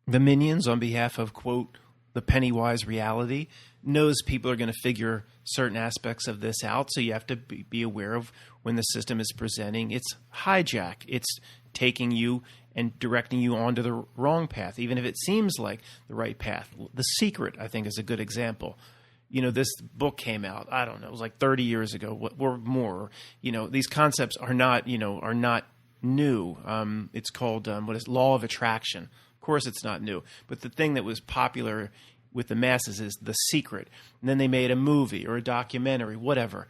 The minions, on behalf of, quote, the Pennywise reality, knows people are going to figure certain aspects of this out, so you have to be aware of when the system is presenting its hijack. It's taking you and directing you onto the wrong path, even if it seems like the right path. The Secret, I think, is a good example. This book came out, I don't know, it was like 30 years ago or more. These concepts are not new. It's called, Law of Attraction. Of course it's not new. But the thing that was popular with the masses is The Secret. And then they made a movie or a documentary, whatever.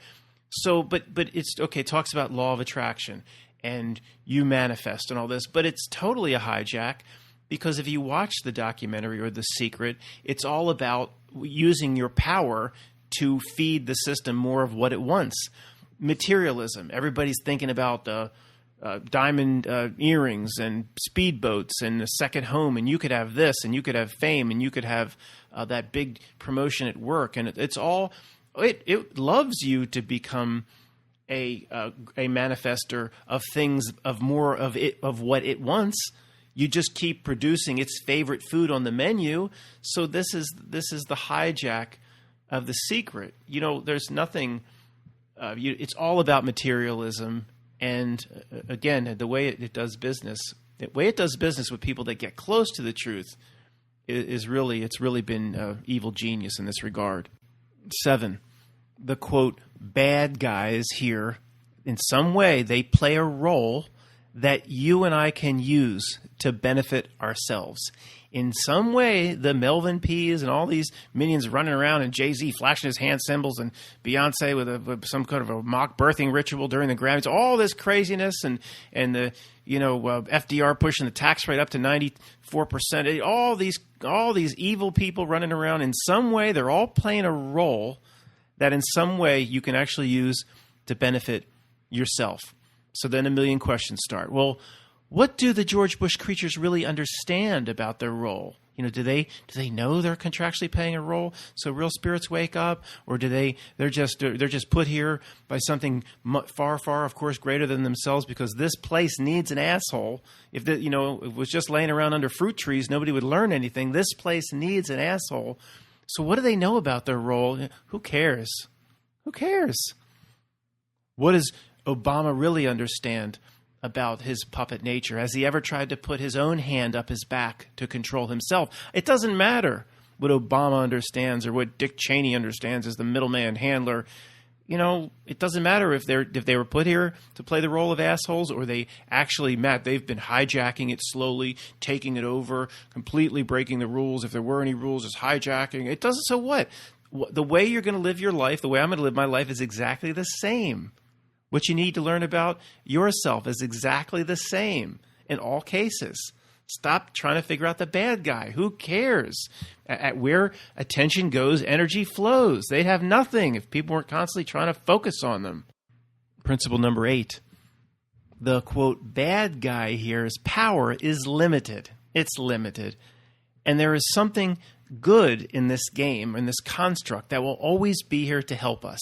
So, but it's, okay, it talks about law of attraction and you manifest and all this, but it's totally a hijack because if you watch the documentary or The Secret, it's all about using your power to feed the system more of what it wants. Materialism. Everybody's thinking about diamond earrings and speedboats and a second home, and you could have this, and you could have fame, and you could have that big promotion at work, and it's all it loves you to become a manifester of things, of more of it, of what it wants. You just keep producing its favorite food on the menu. So this is the hijack of the secret. There's nothing. It's all about materialism, and again, the way it does business, with people that get close to the truth, it's really been evil genius in this regard. 7, the quote, bad guys here, in some way, they play a role that you and I can use to benefit ourselves. In some way, the Melvin P's and all these minions running around, and Jay-Z flashing his hand symbols, and Beyonce with some kind of a mock birthing ritual during the Grammys, all this craziness, and the FDR pushing the tax rate up to 94%. All these evil people running around. In some way, they're all playing a role that in some way you can actually use to benefit yourself. So then a million questions start. Well, what do the George Bush creatures really understand about their role? Do they know they're contractually playing a role? So real spirits wake up, or they're just put here by something far, far, of course, greater than themselves, because this place needs an asshole. If it was just laying around under fruit trees, nobody would learn anything. This place needs an asshole. So what do they know about their role? Who cares? Who cares? What does Obama really understand about his puppet nature? Has he ever tried to put his own hand up his back to control himself? It doesn't matter what Obama understands or what Dick Cheney understands as the middleman handler. It doesn't matter if they were put here to play the role of assholes, or they've been hijacking it slowly, taking it over, completely breaking the rules. If there were any rules, just hijacking. It doesn't. So what? The way you're going to live your life, the way I'm going to live my life, is exactly the same. What you need to learn about yourself is exactly the same in all cases. Stop trying to figure out the bad guy. Who cares? At where attention goes, energy flows. They'd have nothing if people weren't constantly trying to focus on them. Principle number 8. The, quote, bad guy here's power is limited. It's limited. And there is something good in this game, in this construct, that will always be here to help us.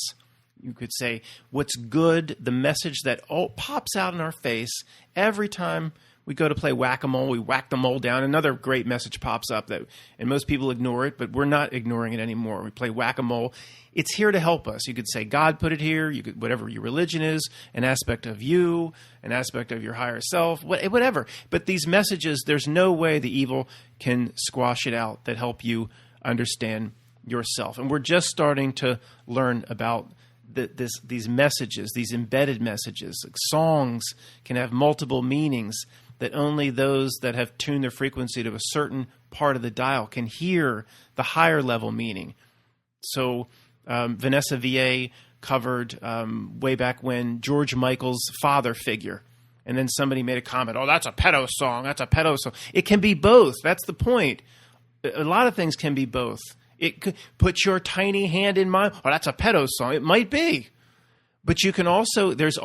You could say, what's good, the message that pops out in our face every time we go to play whack-a-mole, we whack the mole down. Another great message pops up, and most people ignore it, but we're not ignoring it anymore. We play whack-a-mole. It's here to help us. You could say God put it here. You could, whatever your religion is, an aspect of you, an aspect of your higher self, whatever. But these messages, there's no way the evil can squash it out that help you understand yourself. And we're just starting to learn about these messages, these embedded messages. Like songs can have multiple meanings that only those that have tuned their frequency to a certain part of the dial can hear the higher level meaning. So Vanessa VA covered way back when George Michael's father figure. And then somebody made a comment, oh, that's a pedo song. That's a pedo song. It can be both. That's the point. A lot of things can be both. It could put your tiny hand in mine. Oh, that's a pedo song. It might be. But you can also, there's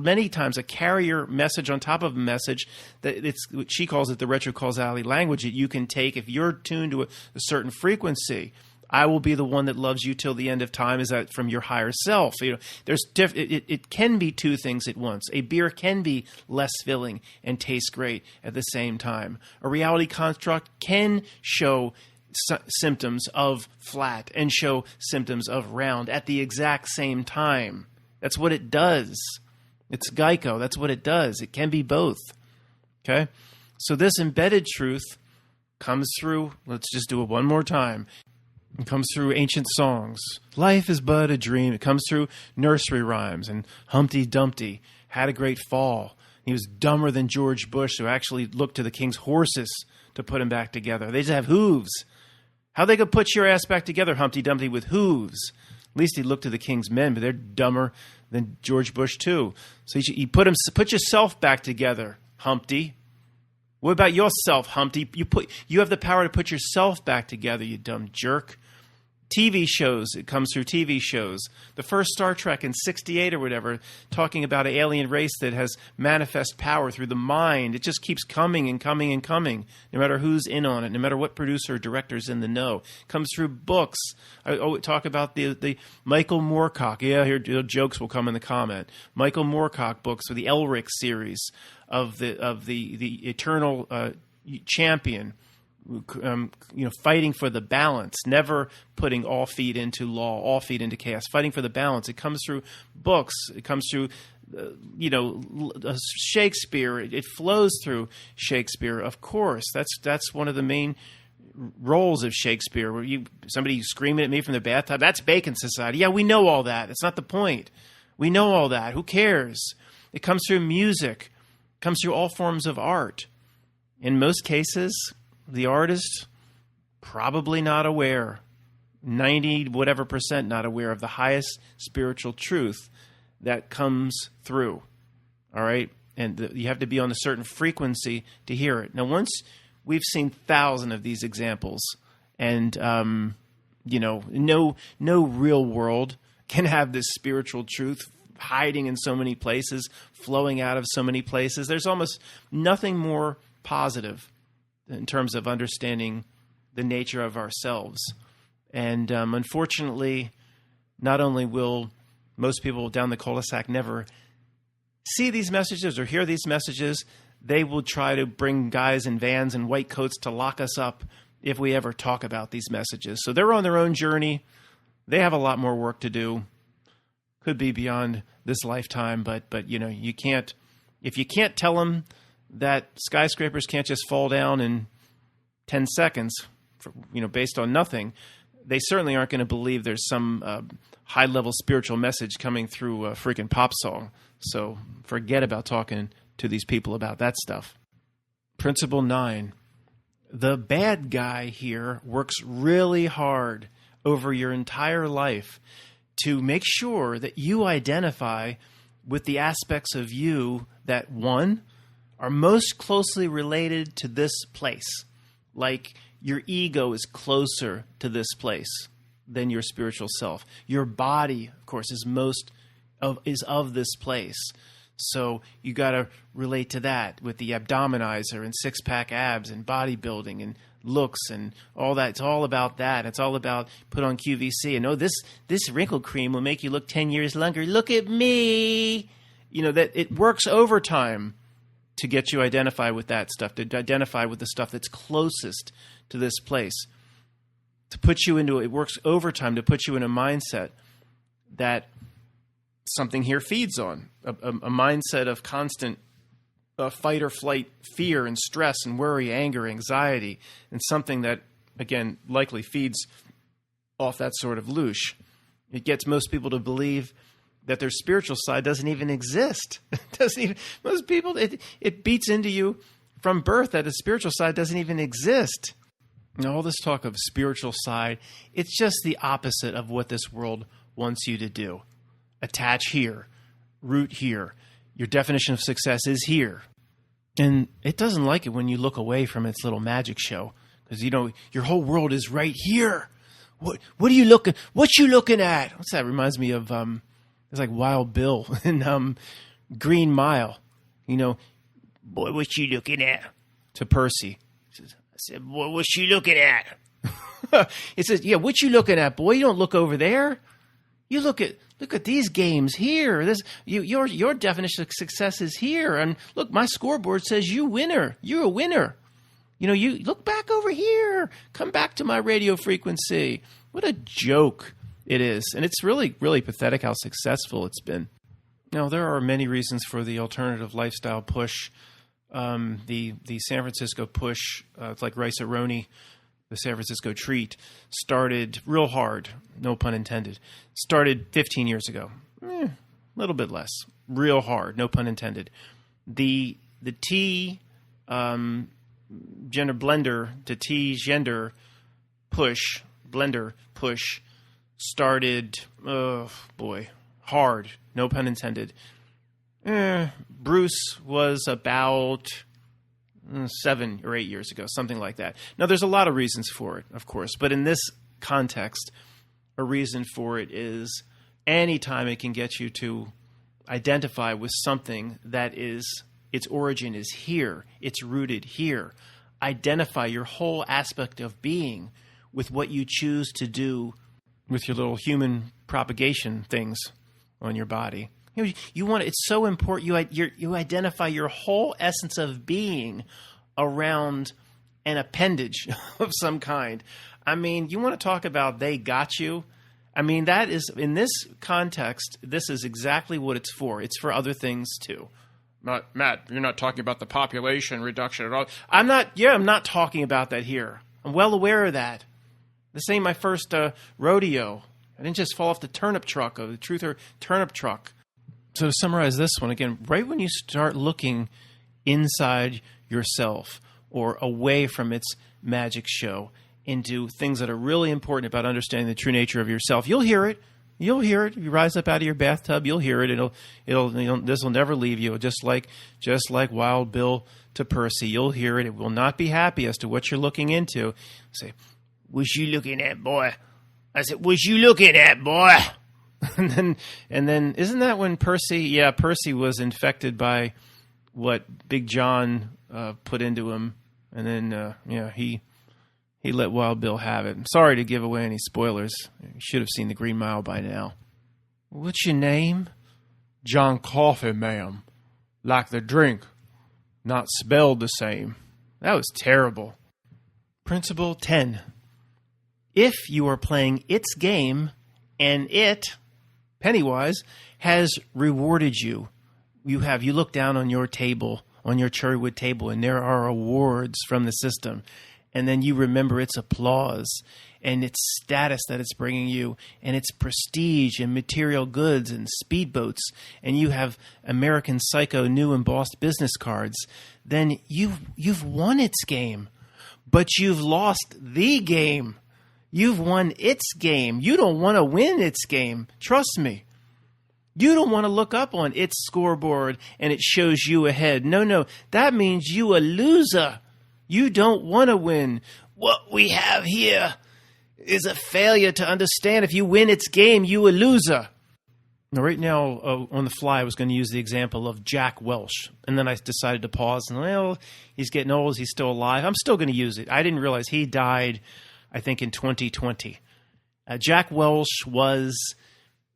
many times a carrier message on top of a message that she calls it the retrocausality language that you can take if you're tuned to a certain frequency. I will be the one that loves you till the end of time. Is that from your higher self? It can be two things at once. A beer can be less filling and taste great at the same time. A reality construct can show symptoms of flat and show symptoms of round at the exact same time. That's what it does. It's Geico. That's what it does. It can be both. Okay? So this embedded truth comes through, let's just do it one more time. It comes through ancient songs. Life is but a dream. It comes through nursery rhymes. And Humpty Dumpty had a great fall. He was dumber than George Bush, who actually looked to the king's horses to put him back together. They just have hooves. How they could put your ass back together, Humpty Dumpty, with hooves? At least he looked to the king's men, but they're dumber than George Bush too. So you put yourself back together, Humpty. What about yourself, Humpty? You have the power to put yourself back together, you dumb jerk. TV shows, it comes through TV shows. The first Star Trek in '68 or whatever, talking about an alien race that has manifest power through the mind. It just keeps coming and coming and coming, no matter who's in on it, no matter what producer or director's in the know. It comes through books. I talk about the Michael Moorcock. Yeah, here jokes will come in the comment. Michael Moorcock books with the Elric series of the eternal champion. Fighting for the balance, never putting all feet into law, all feet into chaos, fighting for the balance. It comes through books. It comes through, Shakespeare. It flows through Shakespeare. Of course, that's one of the main roles of Shakespeare. Where somebody screaming at me from the bathtub, that's Bacon Society. Yeah, we know all that. It's not the point. We know all that. Who cares? It comes through music. It comes through all forms of art. In most cases, the artist probably not aware, 90 whatever percent not aware of the highest spiritual truth that comes through. All right? And you have to be on a certain frequency to hear it. Now, once we've seen thousands of these examples, and no real world can have this spiritual truth hiding in so many places, flowing out of so many places. There's almost nothing more positive in terms of understanding the nature of ourselves. And unfortunately, not only will most people down the cul-de-sac never see these messages or hear these messages, they will try to bring guys in vans and white coats to lock us up if we ever talk about these messages. So they're on their own journey. They have a lot more work to do. Could be beyond this lifetime, but you can't, if you can't tell them that skyscrapers can't just fall down in 10 seconds, based on nothing, they certainly aren't going to believe there's some high-level spiritual message coming through a freaking pop song. So forget about talking to these people about that stuff. Principle 9. The bad guy here works really hard over your entire life to make sure that you identify with the aspects of you that, one, are most closely related to this place. Like your ego is closer to this place than your spiritual self. Your body, of course, is of this place. So you got to relate to that with the abdominizer and six-pack abs and bodybuilding and looks and all that. It's all about that. It's all about put on QVC and this wrinkle cream will make you look 10 years younger. Look at me. That it works overtime to get you identify with that stuff, to identify with the stuff that's closest to this place, to put you into it works overtime to put you in a mindset that something here feeds on, a mindset of constant fight or flight, fear and stress and worry, anger, anxiety, and something that, again, likely feeds off that sort of loosh. It gets most people to believe that their spiritual side doesn't even exist. Most people, it beats into you from birth that the spiritual side doesn't even exist. Now, all this talk of spiritual side, it's just the opposite of what this world wants you to do. Attach here, root here. Your definition of success is here. And it doesn't like it when you look away from its little magic show because, your whole world is right here. What are you looking? What you looking at? What's that? Reminds me of it's like Wild Bill in Green Mile. Boy, what you looking at? To Percy. I said, boy, what you looking at? It says, yeah, what you looking at, boy? You don't look over there. You look at these games here. Your definition of success is here. And look, my scoreboard says you winner. You're a winner. You look back over here. Come back to my radio frequency. What a joke it is. And it's really, really pathetic how successful it's been. Now, there are many reasons for the alternative lifestyle push. The San Francisco push, it's like Rice-A-Roni, the San Francisco treat, started real hard, no pun intended, started 15 years ago. A little bit less. Real hard, no pun intended. The T gender blender to T gender push, blender push, started, hard, no pun intended. Bruce was about 7 or 8 years ago, something like that. Now, there's a lot of reasons for it, of course, but in this context, a reason for it is anytime it can get you to identify with something that is, its origin is here, it's rooted here. Identify your whole aspect of being with what you choose to do with your little human propagation things on your body. You want, it's so important. You identify your whole essence of being around an appendage of some kind. I mean, you want to talk about they got you? I mean, that is, in this context, this is exactly what it's for. It's for other things too. Matt, you're not talking about the population reduction at all. I'm not talking about that here. I'm well aware of that. This ain't my first rodeo. I didn't just fall off the turnip truck or the truther turnip truck. So to summarize this one again, right when you start looking inside yourself or away from its magic show into things that are really important about understanding the true nature of yourself, you'll hear it. You'll hear it. You rise up out of your bathtub, you'll hear it. This will never leave you. Just like Wild Bill to Percy, you'll hear it. It will not be happy as to what you're looking into. Say, "Was you looking at, boy?" I said, "Was you looking at, boy?" And then isn't that when Percy? Yeah, Percy was infected by what Big John put into him, and then he let Wild Bill have it. I'm sorry to give away any spoilers. You should have seen The Green Mile by now. "What's your name?" "John Coffee, ma'am. Like the drink, not spelled the same." That was terrible. Principle 10. If you are playing its game and it, Pennywise, has rewarded you, you look down on your table, on your cherrywood table, and there are awards from the system. And then you remember its applause and its status that it's bringing you and its prestige and material goods and speedboats, and you have American Psycho new embossed business cards, then you've won its game. But you've lost the game. You've won its game. You don't want to win its game. Trust me. You don't want to look up on its scoreboard and it shows you ahead. No. That means you a loser. You don't want to win. What we have here is a failure to understand. If you win its game, you a loser. Now, right now, on the fly, I was going to use the example of Jack Welch. And then I decided to pause. And, well, he's getting old. He's still alive. I'm still going to use it. I didn't realize he died, I think, in 2020. Jack Welch was...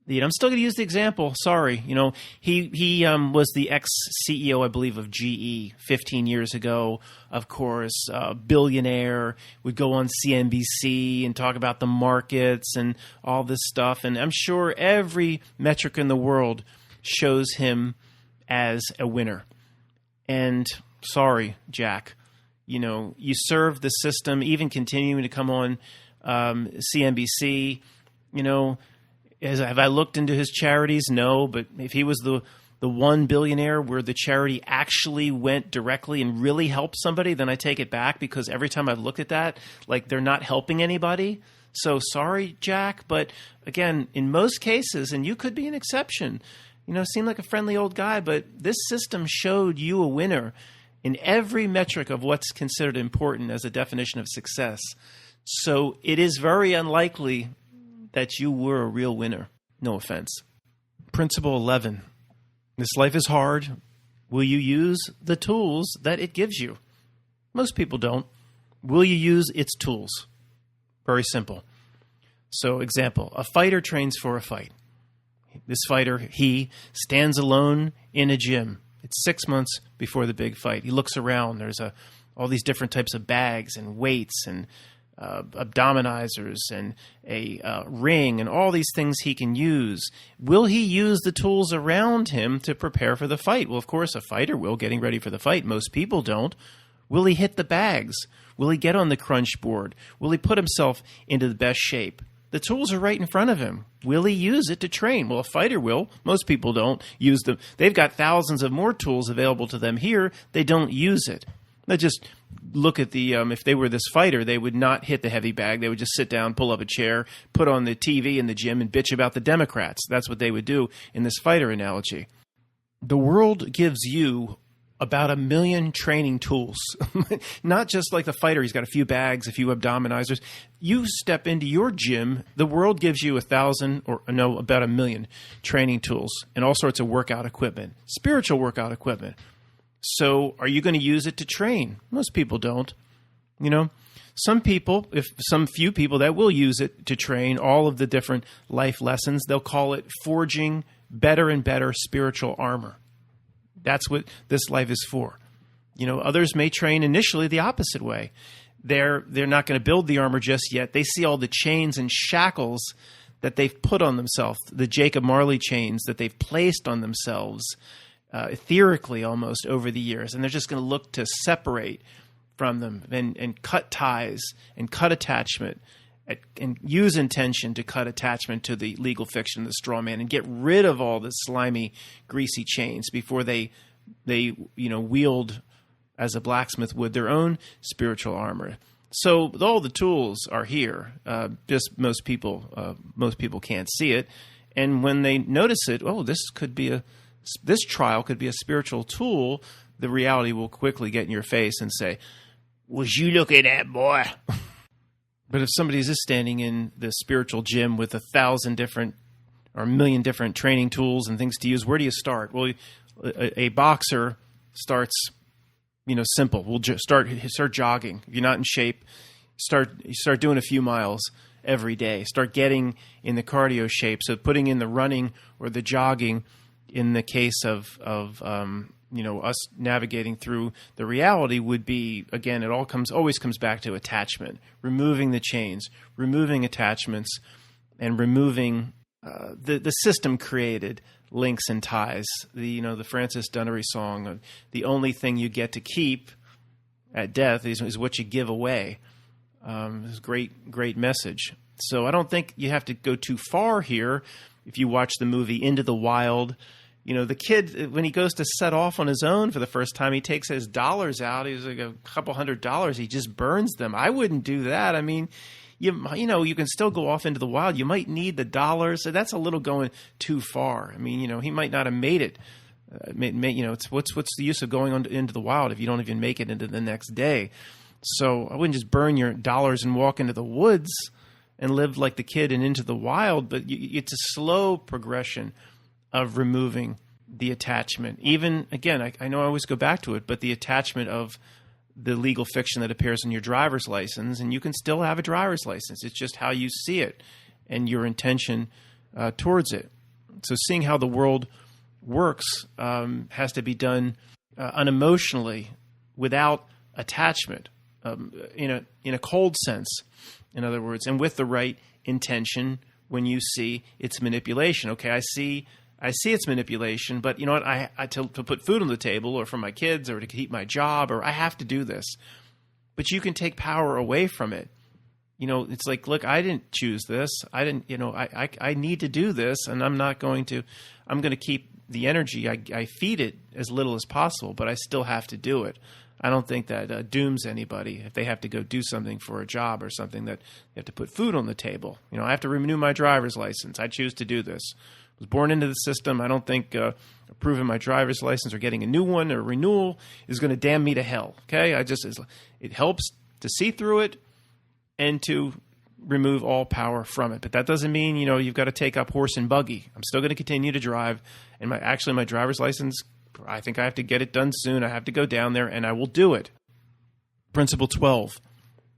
I'm still going to use the example. Sorry. He was the ex-CEO, I believe, of GE 15 years ago. Of course, billionaire, would go on CNBC and talk about the markets and all this stuff. And I'm sure every metric in the world shows him as a winner. And sorry, Jack, you served the system, even continuing to come on CNBC, Have I looked into his charities? No, but if he was the one billionaire where the charity actually went directly and really helped somebody, then I take it back, because every time I've looked at that, like, they're not helping anybody. So sorry, Jack, but again, in most cases, and you could be an exception, seem like a friendly old guy, but this system showed you a winner in every metric of what's considered important as a definition of success. So it is very unlikely that you were a real winner. No offense. Principle 11. This life is hard. Will you use the tools that it gives you? Most people don't. Will you use its tools? Very simple. So, example, a fighter trains for a fight. This fighter, he stands alone in a gym. It's 6 months before the big fight. He looks around. There's all these different types of bags and weights and abdominizers and a ring and all these things he can use. Will he use the tools around him to prepare for the fight? Well, of course, a fighter will, getting ready for the fight. Most people don't. Will he hit the bags? Will he get on the crunch board? Will he put himself into the best shape? The tools are right in front of him. Will he use it to train? Well, a fighter will. Most people don't use them. They've got thousands of more tools available to them here. They don't use it. They just look at the, if they were this fighter, they would not hit the heavy bag. They would just sit down, pull up a chair, put on the TV in the gym, and bitch about the Democrats. That's what they would do in this fighter analogy. The world gives you about 1 million training tools. Not just like the fighter, he's got a few bags, a few abdominizers. You step into your gym, the world gives you 1,000 or no, about 1 million training tools and all sorts of workout equipment, spiritual workout equipment. So are you going to use it to train? Most people don't. You know, some people, if some few people that will use it to train all of the different life lessons, they'll call it forging better and better spiritual armor. That's what this life is for. You know, others may train initially the opposite way. They're not going to build the armor just yet. They see all the chains and shackles that they've put on themselves, the Jacob Marley chains that they've placed on themselves, etherically almost over the years. And they're just going to look to separate from them and cut ties and cut attachment and use intention to cut attachment to the legal fiction, the straw man, and get rid of all the slimy, greasy chains before they wield, as a blacksmith would, their own spiritual armor. So all the tools are here. Just most people can't see it, and when they notice it, this trial could be a spiritual tool. The reality will quickly get in your face and say, "Was you look at that, boy?" But if somebody is standing in the spiritual gym with 1,000 different or 1 million different training tools and things to use, where do you start? Well, a boxer starts, simple. We'll just start jogging. If you're not in shape, start doing a few miles every day. Start getting in the cardio shape. So putting in the running or the jogging in the case of us navigating through the reality would be, again, it always comes back to attachment, removing the chains, removing attachments, and removing the system created links and ties. The Francis Dunnery song, the only thing you get to keep at death is what you give away. It's a great message. So I don't think you have to go too far here. If you watch the movie Into the Wild, the kid, when he goes to set off on his own for the first time, he takes his dollars out. He's like a couple $100. He just burns them. I wouldn't do that. I mean, you can still go off into the wild. You might need the dollars. So that's a little going too far. I mean, he might not have made it. What's the use of going on into the wild if you don't even make it into the next day? So I wouldn't just burn your dollars and walk into the woods and live like the kid and Into the Wild. But it's a slow progression of removing the attachment. Even, again, I know I always go back to it, but the attachment of the legal fiction that appears in your driver's license, and you can still have a driver's license. It's just how you see it and your intention towards it. So seeing how the world works has to be done unemotionally, without attachment, in a cold sense, in other words, and with the right intention when you see its manipulation. Okay, I see it's manipulation, but you know what? I to put food on the table, or for my kids, or to keep my job, or I have to do this. But you can take power away from it. It's like, look, I didn't choose this. I didn't. I need to do this, and I'm going to keep the energy. I feed it as little as possible, but I still have to do it. I don't think that dooms anybody if they have to go do something for a job or something that they have to put food on the table. I have to renew my driver's license. I choose to do this. I was born into the system. I don't think approving my driver's license or getting a new one or renewal is going to damn me to hell. Okay, it helps to see through it and to remove all power from it. But that doesn't mean you've got to take up horse and buggy. I'm still going to continue to drive, and my driver's license, I think I have to get it done soon. I have to go down there, and I will do it. Principle 12.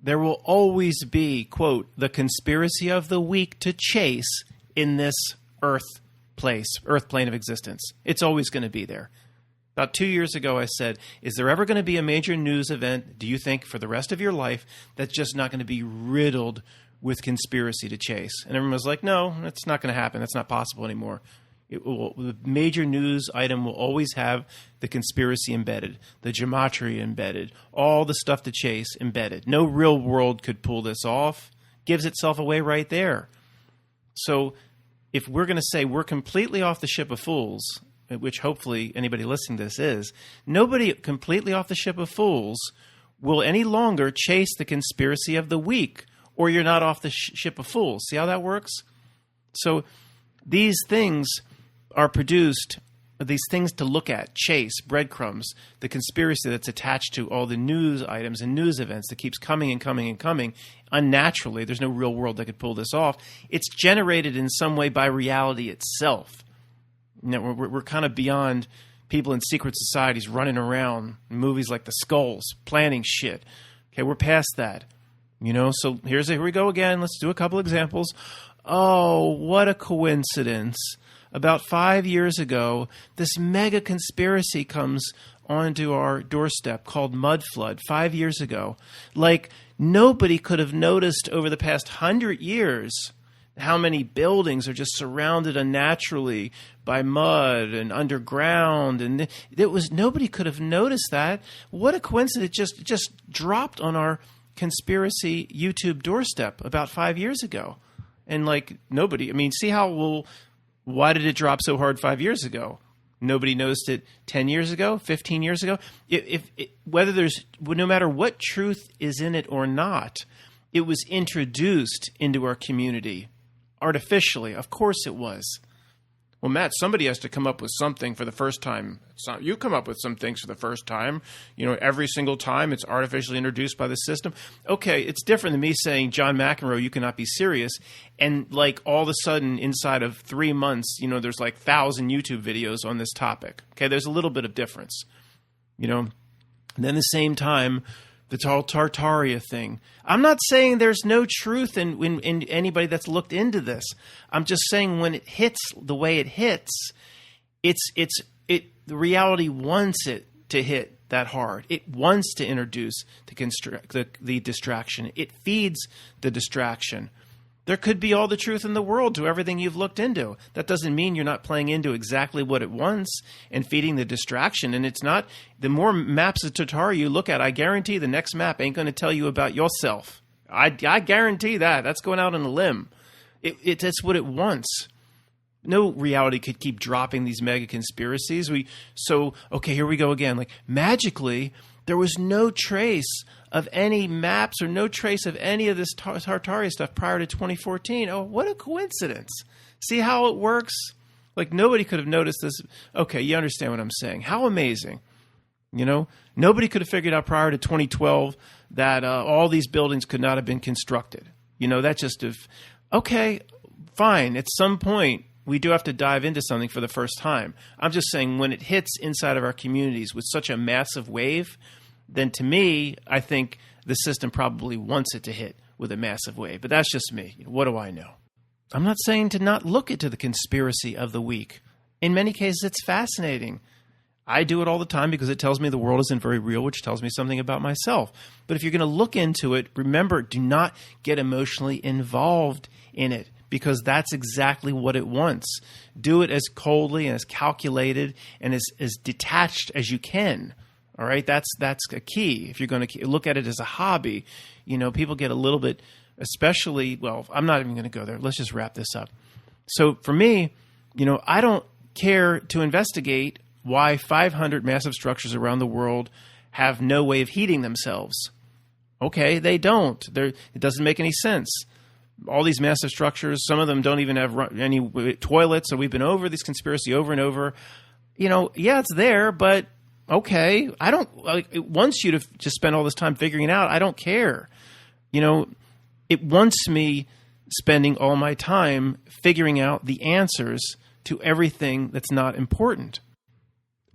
There will always be, quote, the conspiracy of the weak to chase in this earth plane of existence. It's always going to be there. About 2 years ago, I said, is there ever going to be a major news event, do you think, for the rest of your life, that's just not going to be riddled with conspiracy to chase? And everyone was like, no, that's not going to happen. That's not possible anymore. The major news item will always have the conspiracy embedded, the gematria embedded, all the stuff to chase embedded. No real world could pull this off. Gives itself away right there. So if we're going to say we're completely off the ship of fools, which hopefully anybody listening to this is, nobody completely off the ship of fools will any longer chase the conspiracy of the weak, or you're not off the ship of fools. See how that works? So these things are produced these things to look at, chase, breadcrumbs, the conspiracy that's attached to all the news items and news events that keeps coming and coming and coming unnaturally. There's no real world that could pull this off. It's generated in some way by reality itself. You know, we're kind of beyond people in secret societies running around in movies like The Skulls, planning shit. Okay, we're past that. You know, so here we go again. Let's do a couple examples. Oh, what a coincidence. About 5 years ago, this mega conspiracy comes onto our doorstep called mud flood 5 years ago. Like, nobody could have noticed over the past 100 years how many buildings are just surrounded unnaturally by mud and underground, and nobody could have noticed that. What a coincidence! It just dropped on our conspiracy YouTube doorstep about 5 years ago, and like nobody. I mean, see how why did it drop so hard 5 years ago? Nobody noticed it 10 years ago, 15 years ago. No matter what truth is in it or not, it was introduced into our community artificially. Of course it was. Well, Matt, somebody has to come up with something for the first time. You come up with some things for the first time. You know, every single time it's artificially introduced by the system. Okay, it's different than me saying, John McEnroe, you cannot be serious. And like all of a sudden, inside of 3 months, you know, there's like 1,000 YouTube videos on this topic. Okay, there's a little bit of difference. You know, and then the same time, the Tartaria thing. I'm not saying there's no truth in anybody that's looked into this. I'm just saying when it hits the way it hits, the reality wants it to hit that hard. It wants to introduce the distraction. It feeds the distraction. There could be all the truth in the world to everything you've looked into. That doesn't mean you're not playing into exactly what it wants and feeding the distraction. And it's not, the more maps of Tartaria you look at, I guarantee the next map ain't going to tell you about yourself. I guarantee that. That's going out on a limb. It's what it wants. No reality could keep dropping these mega conspiracies. Okay, here we go again. Like magically, there was no trace of any maps or no trace of any of this Tartaria stuff prior to 2014. Oh, what a coincidence. See how it works? Like nobody could have noticed this. Okay, you understand what I'm saying. How amazing. You know, nobody could have figured out prior to 2012 that all these buildings could not have been constructed. You know, that just okay, fine. At some point, we do have to dive into something for the first time. I'm just saying when it hits inside of our communities with such a massive wave, then to me, I think the system probably wants it to hit with a massive wave. But that's just me. What do I know? I'm not saying to not look into the conspiracy of the week. In many cases, it's fascinating. I do it all the time because it tells me the world isn't very real, which tells me something about myself. But if you're going to look into it, remember, do not get emotionally involved in it, because that's exactly what it wants. Do it as coldly and as calculated and as detached as you can. All right, that's a key. If you're going to look at it as a hobby, you know, people get a little bit, especially, well, I'm not even going to go there. Let's just wrap this up. So for me, you know, I don't care to investigate why 500 massive structures around the world have no way of heating themselves. Okay, they don't. It doesn't make any sense. All these massive structures, some of them don't even have any toilets. So we've been over this conspiracy over and over. You know, yeah, it's there, but okay, I don't it wants you to spend all this time figuring it out. I don't care. You know, it wants me spending all my time figuring out the answers to everything that's not important.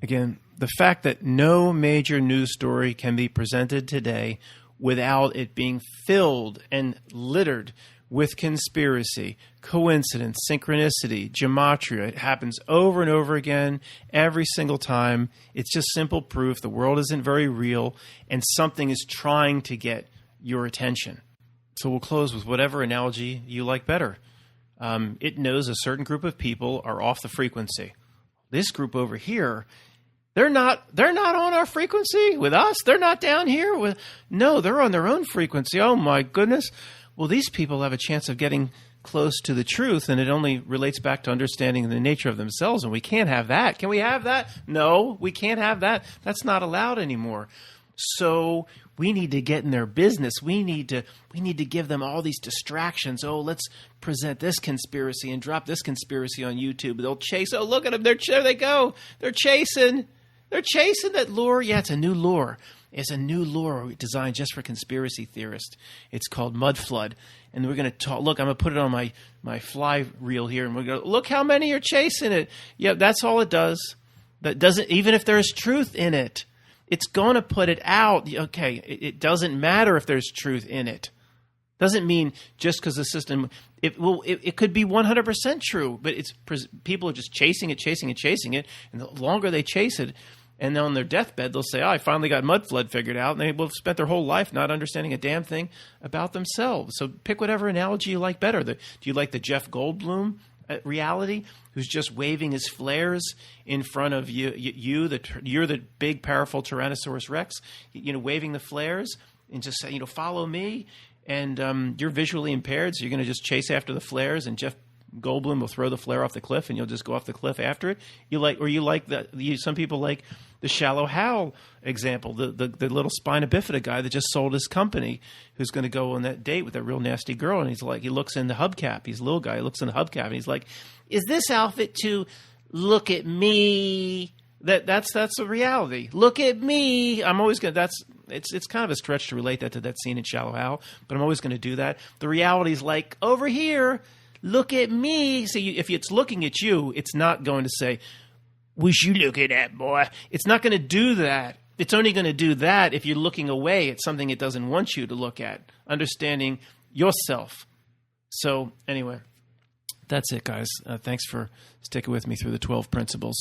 Again, the fact that no major news story can be presented today without it being filled and littered with conspiracy, coincidence, synchronicity, gematria. It happens over and over again, every single time. It's just simple proof the world isn't very real and something is trying to get your attention. So we'll close with whatever analogy you like better. It knows a certain group of people are off the frequency. This group over here, they're not on our frequency with us. They're not down here no, they're on their own frequency. Oh my goodness. Well, these people have a chance of getting close to the truth, and it only relates back to understanding the nature of themselves, and we can't have that. Can we have that? No, we can't have that. That's not allowed anymore. So we need to get in their business. We need to give them all these distractions. Oh, let's present this conspiracy and drop this conspiracy on YouTube. They'll chase. Oh, look at them. There they go. They're chasing that lure. Yeah, it's a new lure. It's a new lure designed just for conspiracy theorists. It's called Mud Flood. And we're going to talk. Look, I'm going to put it on my fly reel here, and we're going to look how many are chasing it. Yeah, that's all it does. That doesn't, even if there's truth in it, it's going to put it out. Okay, it doesn't matter if there's truth in it. Doesn't mean just because the system. It could be 100% true, but people are just chasing it, and the longer they chase it. And then on their deathbed, they'll say, I finally got Mud Flood figured out. And they will have spent their whole life not understanding a damn thing about themselves. So pick whatever analogy you like better. Do you like the Jeff Goldblum reality, who's just waving his flares in front of you? You're the big, powerful Tyrannosaurus Rex, waving the flares and just say, follow me. And you're visually impaired, so you're going to just chase after the flares, and Jeff Goldblum will throw the flare off the cliff, and you'll just go off the cliff after it. Some people like the Shallow Hal example, the little spina bifida guy that just sold his company, who's going to go on that date with that real nasty girl, and he looks in the hubcap. He's a little guy. He looks in the hubcap, and he's like, "Is this outfit to look at me?" That's the reality. Look at me. I'm always going to. It's kind of a stretch to relate that to that scene in Shallow Hal, but I'm always going to do that. The reality is like over here. Look at me. So if it's looking at you, it's not going to say, "Would you look at that, boy?" It's not going to do that. It's only going to do that if you're looking away at something it doesn't want you to look at, understanding yourself. So anyway, that's it, guys. Thanks for sticking with me through the 12 principles.